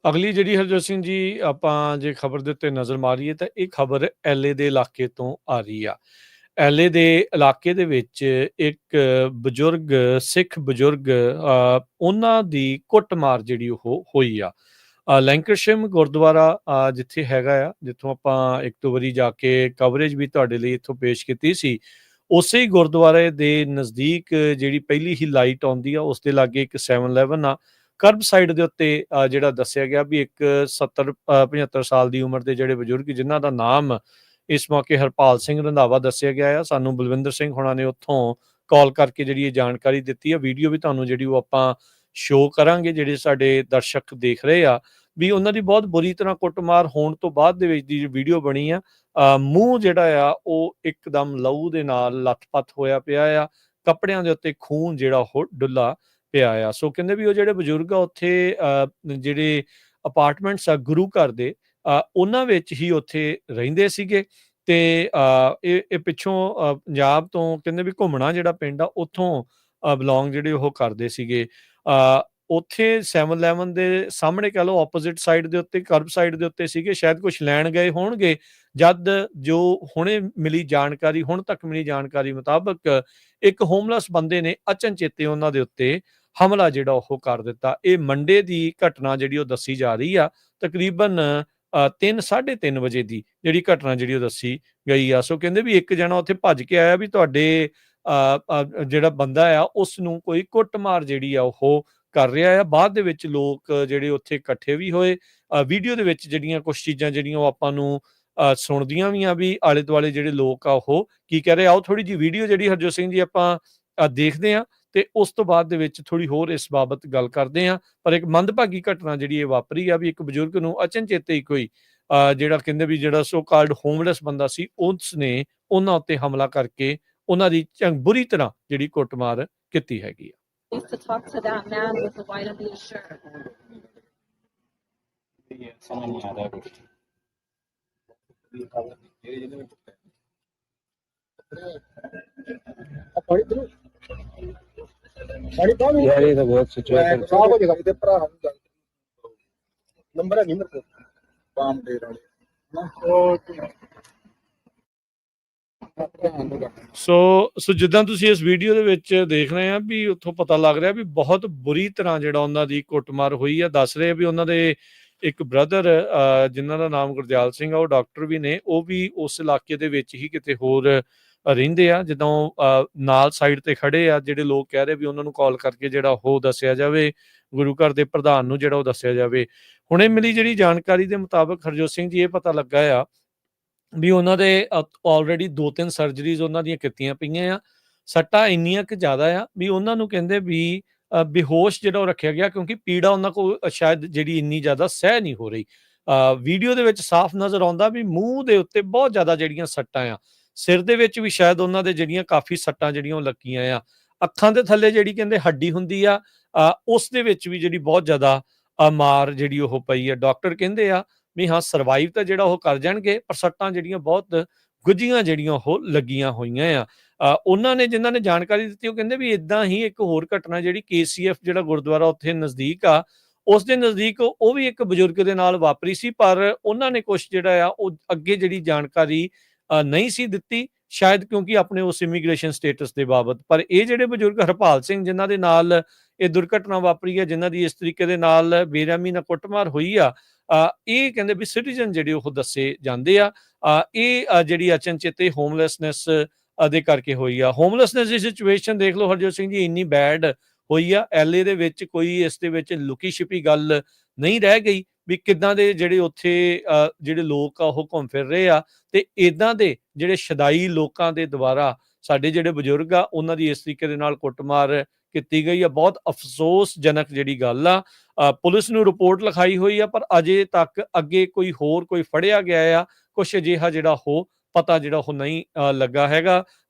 Speaker 1: ਅਗਲੀ ਜਿਹੜੀ ਹਰਜੋਤ ਸਿੰਘ ਜੀ ਆਪਾਂ ਜੇ ਖਬਰ ਦੇ ਉੱਤੇ ਨਜ਼ਰ ਮਾਰੀਏ ਤਾਂ ਇਹ ਖਬਰ LA ਦੇ ਇਲਾਕੇ ਤੋਂ ਆ ਰਹੀ ਆ। LA ਦੇ ਇਲਾਕੇ ਦੇ ਵਿੱਚ ਇੱਕ ਬਜ਼ੁਰਗ, ਸਿੱਖ ਬਜ਼ੁਰਗ, ਉਹਨਾਂ ਦੀ ਕੁੱਟਮਾਰ ਜਿਹੜੀ ਉਹ ਹੋਈ ਆ। ਲੈਂਕਰਸ਼ਿਮ ਗੁਰਦੁਆਰਾ ਜਿੱਥੇ ਹੈਗਾ ਆ, ਜਿੱਥੋਂ ਆਪਾਂ ਇੱਕ ਦੋ ਵਾਰੀ ਜਾ ਕੇ ਕਵਰੇਜ ਵੀ ਤੁਹਾਡੇ ਲਈ ਇੱਥੋਂ ਪੇਸ਼ ਕੀਤੀ ਸੀ, ਉਸੇ ਹੀ ਗੁਰਦੁਆਰੇ ਦੇ ਨਜ਼ਦੀਕ ਜਿਹੜੀ ਪਹਿਲੀ ਹੀ ਲਾਈਟ ਆਉਂਦੀ ਆ, ਉਸ ਦੇ ਲਾਗੇ ਇੱਕ 7-Eleven ਆ। ਕਰਬ ਸਾਈਡ ਦੇ ਉੱਤੇ ਜਿਹੜਾ ਦੱਸਿਆ ਗਿਆ ਵੀ ਇੱਕ 70-75 ਸਾਲ ਦੀ ਉਮਰ ਦੇ ਜਿਹੜੇ ਬਜ਼ੁਰਗ, ਜਿਨ੍ਹਾਂ ਦਾ ਨਾਮ ਇਸ ਮੌਕੇ ਹਰਪਾਲ ਸਿੰਘ ਰੰਧਾਵਾ ਦੱਸਿਆ ਗਿਆ ਆ। ਸਾਨੂੰ ਬਲਵਿੰਦਰ ਸਿੰਘ ਹੋਣਾ ਨੇ ਉੱਥੋਂ ਕਾਲ ਕਰਕੇ ਜਿਹੜੀ ਇਹ ਜਾਣਕਾਰੀ ਦਿੱਤੀ ਆ। ਵੀਡੀਓ ਵੀ ਤੁਹਾਨੂੰ ਜਿਹੜੀ ਉਹ ਆਪਾਂ ਸ਼ੋਅ ਕਰਾਂਗੇ, ਜਿਹੜੇ ਸਾਡੇ ਦਰਸ਼ਕ ਦੇਖ ਰਹੇ ਆ, ਵੀ ਉਹਨਾਂ ਦੀ ਬਹੁਤ ਬੁਰੀ ਤਰ੍ਹਾਂ ਕੁੱਟਮਾਰ ਹੋਣ ਤੋਂ ਬਾਅਦ ਦੇ ਵਿੱਚ ਦੀ ਵੀਡੀਓ ਬਣੀ ਆ। ਮੂੰਹ ਜਿਹੜਾ ਆ ਉਹ ਇੱਕਦਮ ਲਹੂ ਦੇ ਨਾਲ ਲੱਥਪੱਥ ਹੋਇਆ ਪਿਆ ਆ, ਕੱਪੜਿਆਂ ਦੇ ਉੱਤੇ ਖੂਨ ਜਿਹੜਾ ਉਹ ਡੁੱਲਾ ਪਿਆ ਆ। ਸੋ ਕਹਿੰਦੇ ਵੀ ਉਹ ਜਿਹੜੇ ਬਜ਼ੁਰਗ ਆ ਉੱਥੇ ਜਿਹੜੇ ਅਪਾਰਟਮੈਂਟਸ ਆ ਗੁਰੂ ਘਰ ਦੇ, ਉਹਨਾਂ ਵਿੱਚ ਹੀ ਉੱਥੇ ਰਹਿੰਦੇ ਸੀਗੇ, ਤੇ ਇਹ ਪਿੱਛੋਂ ਪੰਜਾਬ ਤੋਂ ਕਹਿੰਦੇ ਵੀ ਘੁੰਮਣਾ ਜਿਹੜਾ ਪਿੰਡ ਆ ਉੱਥੋਂ ਬਿਲੋਂਗ ਜਿਹੜੇ ਉਹ ਕਰਦੇ ਸੀਗੇ। ਉੱਥੇ 7-Eleven ਦੇ ਸਾਹਮਣੇ ਕਹਿ ਲਓ ਆਪੋਜ਼ਿਟ ਸਾਈਡ ਦੇ ਉੱਤੇ, ਕਰਬ ਸਾਈਡ ਦੇ ਉੱਤੇ ਸੀਗੇ, ਸ਼ਾਇਦ ਕੁਛ ਲੈਣ ਗਏ ਹੋਣਗੇ। ਜਦ ਜੋ ਹੁਣੇ ਮਿਲੀ ਜਾਣਕਾਰੀ, ਹੁਣ ਤੱਕ ਮਿਲੀ ਜਾਣਕਾਰੀ ਮੁਤਾਬਕ ਇੱਕ ਹੋਮਲੈਸ ਬੰਦੇ ਨੇ ਅਚਨਚੇਤੇ ਉਹਨਾਂ ਦੇ ਉੱਤੇ ਹਮਲਾ ਜਿਹੜਾ ਉਹ ਕਰ ਦਿੱਤਾ। ਇਹ ਮੰਡੇ ਦੀ ਘਟਨਾ ਜਿਹੜੀ ਉਹ ਦੱਸੀ ਜਾ ਰਹੀ ਆ, ਤਕਰੀਬਨ 3-3:30 ਵਜੇ ਦੀ ਜਿਹੜੀ ਘਟਨਾ ਜਿਹੜੀ ਉਹ ਦੱਸੀ ਗਈ ਆ। ਸੋ ਕਹਿੰਦੇ ਵੀ ਇੱਕ ਜਣਾ ਉੱਥੇ ਭੱਜ ਕੇ ਆਇਆ ਵੀ ਤੁਹਾਡੇ ਜਿਹੜਾ ਬੰਦਾ ਆ ਉਸ ਨੂੰ ਕੋਈ ਕੁੱਟਮਾਰ ਜਿਹੜੀ ਆ ਉਹ ਕਰ ਰਿਹਾ ਆ। ਬਾਅਦ ਦੇ ਵਿੱਚ ਲੋਕ ਜਿਹੜੇ ਉੱਥੇ ਇਕੱਠੇ ਵੀ ਹੋਏ। ਵੀਡੀਓ ਦੇ ਵਿੱਚ ਜਿਹੜੀਆਂ ਕੁਛ ਚੀਜ਼ਾਂ ਜਿਹੜੀਆਂ ਉਹ ਆਪਾਂ ਨੂੰ ਸੁਣਦੀਆਂ ਵੀ ਆ ਵੀ ਆਲੇ ਦੁਆਲੇ ਜਿਹੜੇ ਲੋਕ ਆ ਉਹ ਕੀ ਕਹਿ ਰਹੇ। ਆਓ ਥੋੜ੍ਹੀ ਜਿਹੀ ਵੀਡੀਓ ਜਿਹੜੀ ਹਰਜੋਤ ਸਿੰਘ ਜੀ ਆਪਾਂ ਦੇਖਦੇ ਹਾਂ ਤੇ ਉਸ ਤੋਂ ਬਾਅਦ ਦੇ ਵਿੱਚ ਥੋੜ੍ਹੀ ਹੋਰ ਇਸ ਬਾਬਤ ਗੱਲ ਕਰਦੇ ਹਾਂ। ਪਰ ਇੱਕ ਮੰਦਭਾਗੀ ਘਟਨਾ ਜਿਹੜੀ ਇਹ ਵਾਪਰੀ ਆ ਵੀ ਇੱਕ ਬਜ਼ੁਰਗ ਨੂੰ ਅਚਨਚੇਤੇ ਹੀ ਕੋਈ ਜਿਹੜਾ ਕਹਿੰਦੇ ਵੀ ਜਿਹੜਾ ਸੋ ਕਾਲਡ ਹੋਮਲੈਸ ਬੰਦਾ ਸੀ ਉਸਨੇ ਉਹਨਾਂ ਉੱਤੇ ਹਮਲਾ ਕਰਕੇ ਉਹਨਾਂ ਦੀ ਬੁਰੀ ਤਰ੍ਹਾਂ ਜਿਹੜੀ ਕੁੱਟਮਾਰ ਕੀਤੀ ਹੈਗੀ ਆ।
Speaker 3: Used to talk to that man with the white and blue shirt.
Speaker 4: समझ नहीं आ रहा है कुछ। यार ये तो बहुत सिचुएशन
Speaker 5: खराब हो जाएगा इधर भरा हम नंबर है नहीं मेरे को काम दे रहा है
Speaker 1: ਸੋ ਜਿੱਦਾਂ ਤੁਸੀਂ ਇਸ ਵੀਡੀਓ ਦੇ ਵਿੱਚ ਦੇਖ ਰਹੇ ਆ ਵੀ ਉੱਥੋਂ ਪਤਾ ਲੱਗ ਰਿਹਾ ਵੀ ਬਹੁਤ ਬੁਰੀ ਤਰ੍ਹਾਂ ਜਿਹੜਾ ਉਹਨਾਂ ਦੀ ਕੁੱਟਮਾਰ ਹੋਈ ਆ। ਦੱਸ ਰਹੇ ਵੀ ਉਹਨਾਂ ਦੇ ਇੱਕ ਬ੍ਰਦਰ ਜਿਨ੍ਹਾਂ ਦਾ ਨਾਮ ਗੁਰਦਿਆਲ ਸਿੰਘ ਆ, ਉਹ ਡਾਕਟਰ ਵੀ ਨੇ, ਉਹ ਵੀ ਉਸ ਇਲਾਕੇ ਦੇ ਵਿੱਚ ਹੀ ਕਿਤੇ ਹੋਰ ਰਹਿੰਦੇ ਆ। ਜਦੋਂ ਨਾਲ ਸਾਈਡ ਤੇ ਖੜੇ ਆ ਜਿਹੜੇ ਲੋਕ ਕਹਿ ਰਹੇ ਵੀ ਉਹਨਾਂ ਨੂੰ ਕਾਲ ਕਰਕੇ ਜਿਹੜਾ ਉਹ ਦੱਸਿਆ ਜਾਵੇ, ਗੁਰੂ ਘਰ ਦੇ ਪ੍ਰਧਾਨ ਨੂੰ ਜਿਹੜਾ ਉਹ ਦੱਸਿਆ ਜਾਵੇ। ਹੁਣੇ ਮਿਲੀ ਜਿਹੜੀ ਜਾਣਕਾਰੀ ਦੇ ਮੁਤਾਬਕ ਹਰਜੋਤ ਸਿੰਘ ਜੀ ਇਹ ਪਤਾ ਲੱਗਾ ਆ ਵੀ ਉਹਨਾਂ ਦੇ ਆਲਰੇਡੀ 2-3 ਸਰਜਰੀਜ਼ ਉਹਨਾਂ ਦੀਆਂ ਕੀਤੀਆਂ ਪਈਆਂ ਆ। ਸੱਟਾਂ ਇੰਨੀਆਂ ਕੁ ਜ਼ਿਆਦਾ ਆ ਵੀ ਉਹਨਾਂ ਨੂੰ ਕਹਿੰਦੇ ਵੀ ਬੇਹੋਸ਼ ਜਿਹੜਾ ਉਹ ਰੱਖਿਆ ਗਿਆ ਕਿਉਂਕਿ ਪੀੜਾ ਉਹਨਾਂ ਕੋਲ ਸ਼ਾਇਦ ਜਿਹੜੀ ਇੰਨੀ ਜ਼ਿਆਦਾ ਸਹਿ ਨਹੀਂ ਹੋ ਰਹੀ। ਵੀਡੀਓ ਦੇ ਵਿੱਚ ਸਾਫ਼ ਨਜ਼ਰ ਆਉਂਦਾ ਵੀ ਮੂੰਹ ਦੇ ਉੱਤੇ ਬਹੁਤ ਜ਼ਿਆਦਾ ਜਿਹੜੀਆਂ ਸੱਟਾਂ ਆ, ਸਿਰ ਦੇ ਵਿੱਚ ਵੀ ਸ਼ਾਇਦ ਉਹਨਾਂ ਦੇ ਜਿਹੜੀਆਂ ਕਾਫੀ ਸੱਟਾਂ ਜਿਹੜੀਆਂ ਉਹ ਲੱਗੀਆਂ ਆ। ਅੱਖਾਂ ਦੇ ਥੱਲੇ ਜਿਹੜੀ ਕਹਿੰਦੇ ਹੱਡੀ ਹੁੰਦੀ ਆ ਉਸ ਦੇ ਵਿੱਚ ਵੀ ਜਿਹੜੀ ਬਹੁਤ ਜ਼ਿਆਦਾ ਮਾਰ ਜਿਹੜੀ ਉਹ ਪਈ ਆ। ਡਾਕਟਰ ਕਹਿੰਦੇ ਆ ਵੀ ਹਾਂ ਸਰਵਾਈਵ ਤਾਂ ਜਿਹੜਾ ਉਹ ਕਰ ਜਾਣਗੇ, ਪਰ ਸੱਟਾਂ ਜਿਹੜੀਆਂ ਬਹੁਤ ਗੁੱਝੀਆਂ ਜਿਹੜੀਆਂ ਉਹ ਲੱਗੀਆਂ ਹੋਈਆਂ ਆ। ਉਹਨਾਂ ਨੇ ਜਿਨ੍ਹਾਂ ਨੇ ਜਾਣਕਾਰੀ ਦਿੱਤੀ ਉਹ ਕਹਿੰਦੇ ਵੀ ਇਦਾਂ ਹੀ ਇੱਕ ਹੋਰ ਘਟਨਾ ਜਿਹੜੀ KCF ਜਿਹੜਾ ਗੁਰਦੁਆਰਾ ਉੱਥੇ ਨਜ਼ਦੀਕ ਆ, ਉਸ ਦੇ ਨਜ਼ਦੀਕ ਉਹ ਵੀ ਇੱਕ ਬਜ਼ੁਰਗ ਦੇ ਨਾਲ ਵਾਪਰੀ ਸੀ। ਪਰ ਉਹਨਾਂ ਨੇ ਕੁਛ ਜਿਹੜਾ ਆ ਉਹ ਅੱਗੇ ਜਿਹੜੀ ਜਾਣਕਾਰੀ ਨਹੀਂ ਸੀ ਦਿੱਤੀ, ਸ਼ਾਇਦ ਕਿਉਂਕਿ ਆਪਣੇ ਉਸ ਇਮੀਗ੍ਰੇਸ਼ਨ ਸਟੇਟਸ ਦੇ ਬਾਬਤ। ਪਰ ਇਹ ਜਿਹੜੇ ਬਜ਼ੁਰਗ ਹਰਪਾਲ ਸਿੰਘ ਜਿਨ੍ਹਾਂ ਦੇ ਨਾਲ ਇਹ ਦੁਰਘਟਨਾ ਵਾਪਰੀ ਹੈ, ਜਿਨ੍ਹਾਂ ਦੀ ਇਸ ਤਰੀਕੇ ਦੇ ਨਾਲ ਬੇਰਹਿਮੀ ਨਾਲ ਕੁੱਟਮਾਰ ਹੋਈ ਆ, ਇਹ ਕਹਿੰਦੇ ਵੀ ਸਿਟੀਜ਼ਨ ਜਿਹੜੇ ਉਹ ਦੱਸੇ ਜਾਂਦੇ ਆ। ਇਹ ਜਿਹੜੀ ਅਚਨਚੇਤੇ ਹੋਮਲੈਸਨੈਸ ਦੇ ਕਰਕੇ ਹੋਈ ਆ। ਹੋਮਲੈਸਨੈਸ ਦੀ ਸਿਚੁਏਸ਼ਨ ਦੇਖ ਲਓ ਹਰਜੋਤ ਸਿੰਘ ਜੀ, ਇੰਨੀ ਬੈਡ ਹੋਈ ਆ। LA ਦੇ ਵਿੱਚ ਕੋਈ ਇਸ ਦੇ ਵਿੱਚ ਲੁਕੀ ਛਿਪੀ ਗੱਲ ਨਹੀਂ ਰਹਿ ਗਈ ਵੀ ਕਿੱਦਾਂ ਦੇ ਜਿਹੜੇ ਉੱਥੇ ਜਿਹੜੇ ਲੋਕ ਆ ਉਹ ਘੁੰਮ ਫਿਰ ਰਹੇ ਆ ਤੇ ਇਦਾਂ ਦੇ ਜਿਹੜੇ ਸ਼ਦਾਈ ਲੋਕਾਂ ਦੇ ਦੁਆਰਾ ਸਾਡੇ ਜਿਹੜੇ ਬਜ਼ੁਰਗ ਆ ਉਹਨਾਂ ਦੀ ਇਸ ਤਰੀਕੇ ਦੇ ਨਾਲ ਕੁੱਟਮਾਰ ਕੀਤੀ ਗਈ ਆ। ਬਹੁਤ ਅਫਸੋਸਜਨਕ ਜਿਹੜੀ ਗੱਲ ਆ। ਪੁਲਿਸ ਨੂੰ ਰਿਪੋਰਟ ਲਿਖਾਈ ਹੋਈ ਆ ਪਰ ਅਜੇ ਤੱਕ ਅੱਗੇ ਕੋਈ ਫੜਿਆ ਗਿਆ ਆ ਕੁਛ ਅਜਿਹਾ ਜਿਹੜਾ ਉਹ ਪਤਾ ਜਿਹੜਾ ਉਹ ਨਹੀਂ ਲੱਗਾ ਹੈਗਾ।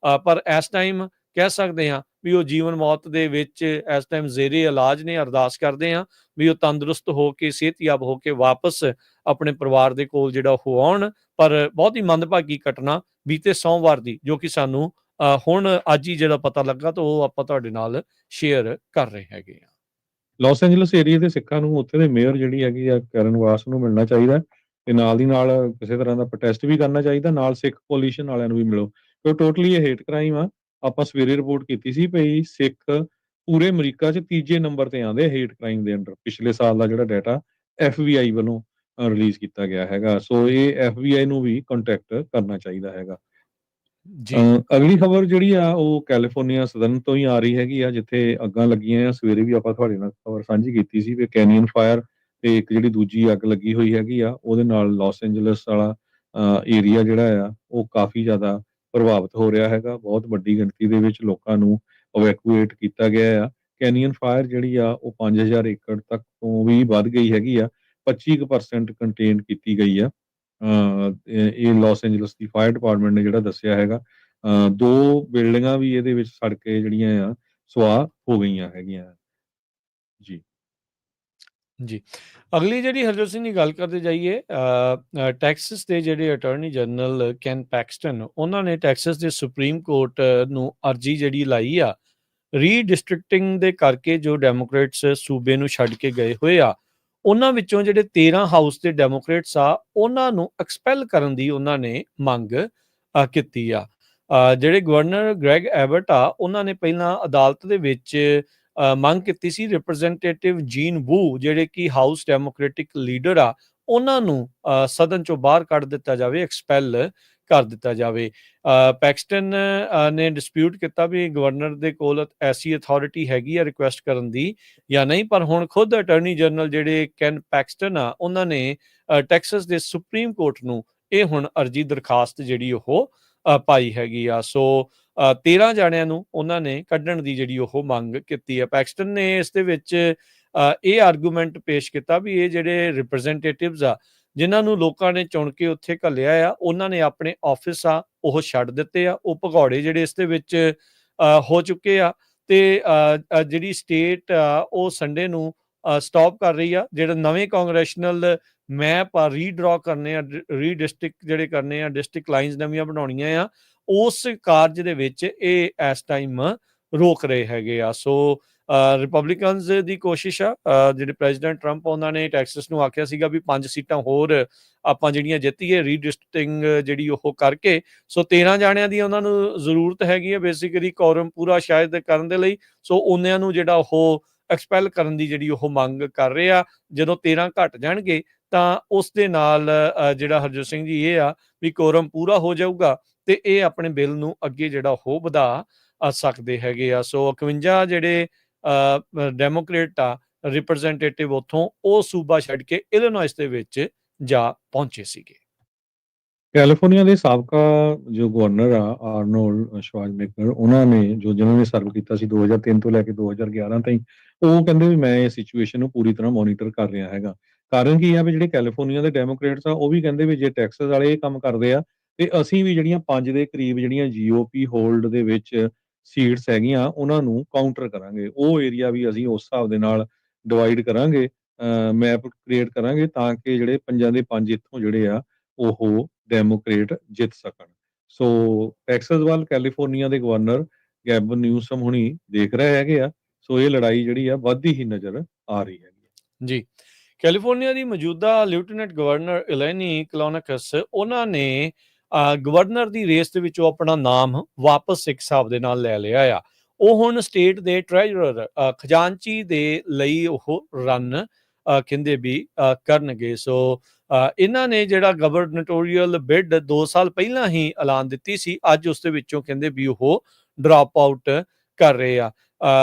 Speaker 1: ਪਰ ਇਸ ਟਾਈਮ ਕਹਿ ਸਕਦੇ ਹਾਂ ਵੀ ਉਹ ਜੀਵਨ ਮੌਤ ਦੇ ਵਿੱਚ ਇਸ ਟਾਈਮ ਜ਼ੇਰੇ ਇਲਾਜ ਨੇ। ਅਰਦਾਸ ਕਰਦੇ ਹਾਂ ਵੀ ਉਹ ਤੰਦਰੁਸਤ ਹੋ ਕੇ ਸਿਹਤਯਾਬ ਹੋ ਕੇ ਵਾਪਸ ਆਪਣੇ ਪਰਿਵਾਰ ਦੇ ਕੋਲ ਜਿਹੜਾ ਉਹ ਆਉਣ। ਪਰ ਬਹੁਤ ਹੀ ਮੰਦਭਾਗੀ ਘਟਨਾ ਬੀਤੇ ਸੋਮਵਾਰ ਦੀ ਜੋ ਕਿ ਸਾਨੂੰ ਹੁਣ ਅੱਜ ਹੀ ਜਿਹੜਾ ਪਤਾ ਲੱਗਾ ਤਾਂ ਉਹ ਆਪਾਂ ਤੁਹਾਡੇ ਨਾਲ ਸ਼ੇਅਰ ਕਰ ਰਹੇ ਹੈਗੇ ਆ।
Speaker 2: ਲਾਸ ਐਂਜਲਸ ਏਰੀਆ ਦੇ ਸਿੱਖਾਂ ਨੂੰ ਉੱਥੇ ਦੇ ਮੇਅਰ ਜਿਹੜੀ ਹੈਗੀ ਆ ਕਰਨ ਵਾਸ ਨੂੰ ਮਿਲਣਾ ਚਾਹੀਦਾ ਤੇ ਨਾਲ ਦੀ ਨਾਲ ਕਿਸੇ ਤਰ੍ਹਾਂ ਦਾ ਪ੍ਰੋਟੈਸਟ ਵੀ ਕਰਨਾ ਚਾਹੀਦਾ। ਨਾਲ ਸਿੱਖ ਕੋਲੀਸ਼ਨ ਵਾਲਿਆਂ ਨੂੰ ਵੀ ਮਿਲੋ ਕਿਉਂਕਿ ਟੋਟਲੀ ਇਹ ਹੇਟ ਕ੍ਰਾਈਮ ਆ। ਆਪਾਂ ਸਵੇਰੇ ਰਿਪੋਰਟ ਕੀਤੀ ਸੀ ਭਈ ਸਿੱਖ ਪੂਰੇ ਅਮਰੀਕਾ 'ਚ ਤੀਜੇ ਨੰਬਰ ਤੇ ਆਉਂਦੇ ਹੇਟ ਕ੍ਰਾਈਮ ਦੇ ਅੰਡਰ। ਪਿਛਲੇ ਸਾਲ ਦਾ ਜਿਹੜਾ ਡਾਟਾ FBI ਵੱਲੋਂ ਰਿਲੀਜ਼ ਕੀਤਾ ਗਿਆ ਹੈਗਾ। ਸੋ ਇਹ FBI ਨੂੰ ਵੀ ਕੰਟੈਕਟ ਕਰਨਾ ਚਾਹੀਦਾ ਹੈਗਾ। ਅਗਲੀ ਖਬਰ ਜਿਹੜੀ ਆ ਉਹ ਕੈਲੀਫੋਰਨੀਆ ਸਦਨ ਤੋਂ ਹੀ ਆ ਰਹੀ ਹੈਗੀ ਆ ਜਿੱਥੇ ਅੱਗਾਂ ਲੱਗੀਆਂ ਆ। ਸਵੇਰੇ ਵੀ ਆਪਾਂ ਤੁਹਾਡੇ ਨਾਲ ਖਬਰ ਸਾਂਝੀ ਕੀਤੀ ਸੀ ਵੀ ਕੈਨੀਅਨ ਫਾਇਰ ਤੇ ਇੱਕ ਜਿਹੜੀ ਦੂਜੀ ਅੱਗ ਲੱਗੀ ਹੋਈ ਹੈਗੀ ਆ ਉਹਦੇ ਨਾਲ ਲਾਸ ਐਂਜਲਸ ਵਾਲਾ ਏਰੀਆ ਜਿਹੜਾ ਆ ਉਹ ਕਾਫੀ ਜ਼ਿਆਦਾ ਪ੍ਰਭਾਵਿਤ ਹੋ ਰਿਹਾ ਹੈਗਾ। ਬਹੁਤ ਵੱਡੀ ਗਿਣਤੀ ਦੇ ਵਿੱਚ ਲੋਕਾਂ ਨੂੰ ਇਵੈਕੂਏਟ ਕੀਤਾ ਗਿਆ ਆ। ਕੈਨੀਅਨ ਫਾਇਰ ਜਿਹੜੀ ਆ ਉਹ 5000 ਏਕੜ ਤੱਕ ਤੋਂ ਵੀ ਵੱਧ ਗਈ ਹੈਗੀ ਆ। 25% ਕੰਟੇਨ ਕੀਤੀ ਗਈ ਆ। ਇਹ ਲਾਸ ਐਂਜਲਸ ਦੀ ਫਾਇਰ ਡਿਪਾਰਟਮੈਂਟ ਨੇ ਜਿਹੜਾ ਦੱਸਿਆ ਹੈਗਾ। 2 ਬਿਲਡਿੰਗਾਂ ਵੀ ਇਹਦੇ ਵਿੱਚ ਸੜ ਕੇ ਜਿਹੜੀਆਂ ਆ ਸੁਆਹ ਹੋ ਗਈਆਂ ਹੈਗੀਆਂ ਜੀ।
Speaker 1: ਜੀ ਅਗਲੀ ਜਿਹੜੀ ਹਰਜੋਤ ਸਿੰਘ ਦੀ ਗੱਲ ਕਰਦੇ ਜਾਈਏ, ਟੈਕਸਸ ਦੇ ਜਿਹੜੇ ਅਟਾਰਨੀ ਜਨਰਲ ਕੈਨ ਪੈਕਸਟਨ ਉਹਨਾਂ ਨੇ ਟੈਕਸਸ ਦੇ ਸੁਪਰੀਮ ਕੋਰਟ ਨੂੰ ਅਰਜੀ ਜਿਹੜੀ ਲਾਈ ਆ ਰੀਡਿਸਟ੍ਰਿਕਟਿੰਗ ਦੇ ਕਰਕੇ ਜੋ ਡੈਮੋਕ੍ਰੇਟਸ ਸੂਬੇ ਨੂੰ ਛੱਡ ਕੇ ਗਏ ਹੋਏ ਆ ਉਹਨਾਂ ਵਿੱਚੋਂ ਜਿਹੜੇ 13 ਹਾਊਸ ਦੇ ਡੈਮੋਕ੍ਰੇਟਸ ਆ ਉਹਨਾਂ ਨੂੰ ਐਕਸਪੈਲ ਕਰਨ ਦੀ ਉਹਨਾਂ ਨੇ ਮੰਗ ਕੀਤੀ ਆ। ਜਿਹੜੇ ਗਵਰਨਰ ਗ੍ਰੈਗ ਐਬਟ ਆ ਉਹਨਾਂ ਨੇ ਪਹਿਲਾਂ ਅਦਾਲਤ ਦੇ ਵਿੱਚ ਮੰਗ ਕੀਤੀ ਸੀ ਰਿਪਰੈਜ਼ੈਂਟੇਟਿਵ ਜੀਨ ਵੂ ਜਿਹੜੇ ਕਿ ਹਾਊਸ ਡੈਮੋਕ੍ਰੈਟਿਕ ਲੀਡਰ ਆ ਉਹਨਾਂ ਨੂੰ ਸਦਨ ਚੋਂ ਬਾਹਰ ਕੱਢ ਦਿੱਤਾ ਜਾਵੇ, ਐਕਸਪੈਲ ਕਰ ਦਿੱਤਾ ਜਾਵੇ। ਪੈਕਸਟਨ ਨੇ ਡਿਸਪਿਊਟ ਕੀਤਾ ਵੀ ਗਵਰਨਰ ਦੇ ਕੋਲ ਐਸੀ ਅਥਾਰਟੀ ਹੈਗੀ ਆ ਰਿਕੁਐਸਟ ਕਰਨ ਦੀ ਜਾਂ ਨਹੀਂ, ਪਰ ਹੁਣ ਖੁਦ ਅਟਾਰਨੀ ਜਨਰਲ ਜਿਹੜੇ ਕੈਨ ਪੈਕਸਟਨ ਆ ਉਹਨਾਂ ਨੇ ਟੈਕਸਸ ਦੇ ਸੁਪਰੀਮ ਕੋਰਟ ਨੂੰ ਇਹ ਹੁਣ ਅਰਜੀ ਦਰਖਾਸਤ ਜਿਹੜੀ ਉਹ ਪਾਈ ਹੈਗੀ ਆ। ਸੋ 13 ਜਾਣਿਆਂ ਨੂੰ ਉਹਨਾਂ ਨੇ ਕੱਢਣ ਦੀ ਜਿਹੜੀ ਉਹ ਮੰਗ ਕੀਤੀ ਹੈ। ਪੈਕਸਟਨ ਨੇ ਇਸ ਦੇ ਵਿੱਚ ਇਹ ਆਰਗੂਮੈਂਟ ਪੇਸ਼ ਕੀਤਾ ਵੀ ਇਹ ਜਿਹੜੇ ਰਿਪਰੈਜ਼ੈਂਟੇਟਿਵਸ ਆ ਜਿਨ੍ਹਾਂ ਨੂੰ ਲੋਕਾਂ ਨੇ ਚੁਣ ਕੇ ਉੱਥੇ ਘੱਲਿਆ ਆ ਉਹਨਾਂ ਨੇ ਆਪਣੇ ਆਫਿਸ ਆ ਉਹ ਛੱਡ ਦਿੱਤੇ ਆ, ਉਹ ਭਗੌੜੇ ਜਿਹੜੇ ਇਸ ਦੇ ਵਿੱਚ ਹੋ ਚੁੱਕੇ ਆ ਤੇ ਜਿਹੜੀ ਸਟੇਟ ਆ ਉਹ ਸੰਡੇ ਨੂੰ ਸਟਾਪ ਕਰ ਰਹੀ ਆ। ਜਿਹੜੇ ਨਵੇਂ ਕਾਂਗਰੈਸ਼ਨਲ ਮੈਪ ਆ ਰੀਡਰਾ ਕਰਨੇ ਆ, ਰੀਡਿਸਟ੍ਰਿਕਟ ਜਿਹੜੇ ਕਰਨੇ ਆ, ਡਿਸਟ੍ਰਿਕਟ ਲਾਈਨਸ ਨਵੀਆਂ ਬਣਾਉਣੀਆਂ ਆ, ਉਸ ਕਾਰਜ ਦੇ ਵਿੱਚ ਇਹ ਇਸ ਟਾਈਮ ਰੋਕ ਰਹੇ ਹੈਗੇ ਆ। ਸੋ ਰਿਪਬਲਿਕਨਸ ਦੀ ਕੋਸ਼ਿਸ਼ ਆ, ਜਿਹੜੇ ਪ੍ਰੈਜ਼ੀਡੈਂਟ ਟਰੰਪ ਉਹਨਾਂ ਨੇ ਟੈਕਸਸ ਨੂੰ ਆਖਿਆ ਸੀਗਾ ਵੀ 5 ਸੀਟਾਂ ਹੋਰ ਆਪਾਂ ਜਿਹੜੀਆਂ ਜਿੱਤੀਏ ਰੀਡਿਸਟ੍ਰਿਕਟਿੰਗ ਜਿਹੜੀ ਉਹ ਕਰਕੇ। ਸੋ 13 ਜਾਣਿਆਂ ਦੀ ਉਹਨਾਂ ਨੂੰ ਜ਼ਰੂਰਤ ਹੈਗੀ ਹੈ ਬੇਸਿਕਲੀ ਕੋਰਮ ਪੂਰਾ ਸ਼ਾਇਦ ਕਰਨ ਦੇ ਲਈ। ਸੋ ਉਹਨਾਂ ਨੂੰ ਜਿਹੜਾ ਉਹ ਐਕਸਪੈਲ ਕਰਨ ਦੀ ਜਿਹੜੀ ਉਹ ਮੰਗ ਕਰ ਰਹੇ ਆ। ਜਦੋਂ 13 ਘਟ ਜਾਣਗੇ ਤਾਂ ਉਸ ਦੇ ਨਾਲ ਜਿਹੜਾ ਹਰਜੋਤ ਸਿੰਘ ਜੀ ਇਹ ਆ ਵੀ ਕੋਰਮ ਪੂਰਾ ਹੋ ਜਾਊਗਾ ਤੇ ਇਹ ਆਪਣੇ ਬਿੱਲ ਨੂੰ ਅੱਗੇ ਜਿਹੜਾ ਉਹ ਵਧਾ ਸਕਦੇ ਹੈਗੇ ਆ। ਸੋ 51 ਜਿਹੜੇ ਡੈਮੋਕ੍ਰੇਟ ਆ ਰਿਪਰੈਜ਼ੈਂਟੇਟਿਵ ਉੱਥੋਂ ਉਹ ਸੂਬਾ ਛੱਡ ਕੇ ਇਲੀਨੋਇਸ ਦੇ ਵਿੱਚ ਜਾ ਪਹੁੰਚੇ ਸੀਗੇ।
Speaker 2: ਕੈਲੀਫੋਰਨੀਆ ਦੇ ਸਾਬਕਾ ਜੋ ਗਵਰਨਰ ਆ ਆਰਨੋਲਡ ਸ਼ਵਾਰਜ਼ਨੈਗਰ ਉਹਨਾਂ ਨੇ ਜਿਨ੍ਹਾਂ ਨੇ ਸਰਵ ਕੀਤਾ ਸੀ 2003 ਤੋਂ ਲੈ ਕੇ 2011 ਤਾਈਂ, ਉਹ ਕਹਿੰਦੇ ਵੀ ਮੈਂ ਇਹ ਸਿਚੁਏਸ਼ਨ ਨੂੰ ਪੂਰੀ ਤਰ੍ਹਾਂ ਮੋਨੀਟਰ ਕਰ ਰਿਹਾ ਹੈਗਾ। ਕਾਰਨ ਕੀ ਆ ਵੀ ਜਿਹੜੇ ਕੈਲੀਫੋਰਨੀਆ ਦੇ ਡੈਮੋਕ੍ਰੇਟਸ ਆ ਉਹ ਵੀ ਕਹਿੰਦੇ ਵੀ ਜੇ ਟੈਕਸਸ ਵਾਲੇ ਇਹ ਕੰਮ ਕਰਦੇ ਆ ਤੇ ਅਸੀਂ ਵੀ ਜਿਹੜੀਆਂ 5 ਦੇ ਕਰੀਬ ਜਿਹੜੀਆਂ GOP ਹੋਲਡ ਦੇ ਵਿੱਚ ਸੀਟਸ ਹੈਗੀਆਂ ਉਹਨਾਂ ਨੂੰ ਕਾਊਂਟਰ ਕਰਾਂਗੇ। ਉਹ ਏਰੀਆ ਵੀ ਅਸੀਂ ਉਸ ਹਿਸਾਬ ਦੇ ਨਾਲ ਡਿਵਾਈਡ ਕਰਾਂਗੇ, ਮੈਪ ਕ੍ਰੀਏਟ ਕਰਾਂਗੇ ਤਾਂ ਕਿ ਜਿਹੜੇ 5 ਦੇ 5 ਇੱਥੋਂ ਜਿਹੜੇ ਆ ਉਹ ਡੈਮੋਕ੍ਰੇਟ ਜਿੱਤ ਸਕਣ। ਸੋ ਟੈਕਸਸ ਵੱਲ ਕੈਲੀਫੋਰਨੀਆ ਦੇ ਗਵਰਨਰ ਗੈਬਨ ਨਿਊਸਮ ਹੁਣੀ ਦੇਖ ਰਹੇ ਹੈਗੇ ਆ। ਸੋ ਇਹ ਲੜਾਈ ਜਿਹੜੀ ਆ ਵੱਧਦੀ ਹੀ ਨਜ਼ਰ ਆ ਰਹੀ ਹੈਗੀ
Speaker 1: ਜੀ। ਕੈਲੀਫੋਰਨੀਆ ਦੀ ਮੌਜੂਦਾ ਲੈਫਟੀਨੈਂਟ ਗਵਰਨਰ ਇਲੈਨੀ ਕਲੋਨਕਸ ਉਹਨਾਂ ਨੇ ਗਵਰਨਰ ਦੀ ਰੇਸ ਦੇ ਵਿੱਚੋਂ ਆਪਣਾ ਨਾਮ ਵਾਪਸ ਇੱਕ ਹਿਸਾਬ ਦੇ ਨਾਲ ਲੈ ਲਿਆ ਆ। ਉਹ ਹੁਣ ਸਟੇਟ ਦੇ ਟ੍ਰੈਜਰਰ ਖਜ਼ਾਨਚੀ ਦੇ ਲਈ ਉਹ ਰਨ ਕਹਿੰਦੇ ਵੀ ਕਰਨਗੇ। ਸੋ ਇਹਨਾਂ ਨੇ ਜਿਹੜਾ ਗਵਰਨਟੋਰੀਅਲ ਬਿਡ 2 ਸਾਲ ਪਹਿਲਾਂ ਹੀ ਐਲਾਨ ਦਿੱਤੀ ਸੀ, ਅੱਜ ਉਸ ਦੇ ਵਿੱਚੋਂ ਕਹਿੰਦੇ ਵੀ ਉਹ ਡ੍ਰੌਪ ਆਊਟ ਕਰ ਰਹੇ ਆ।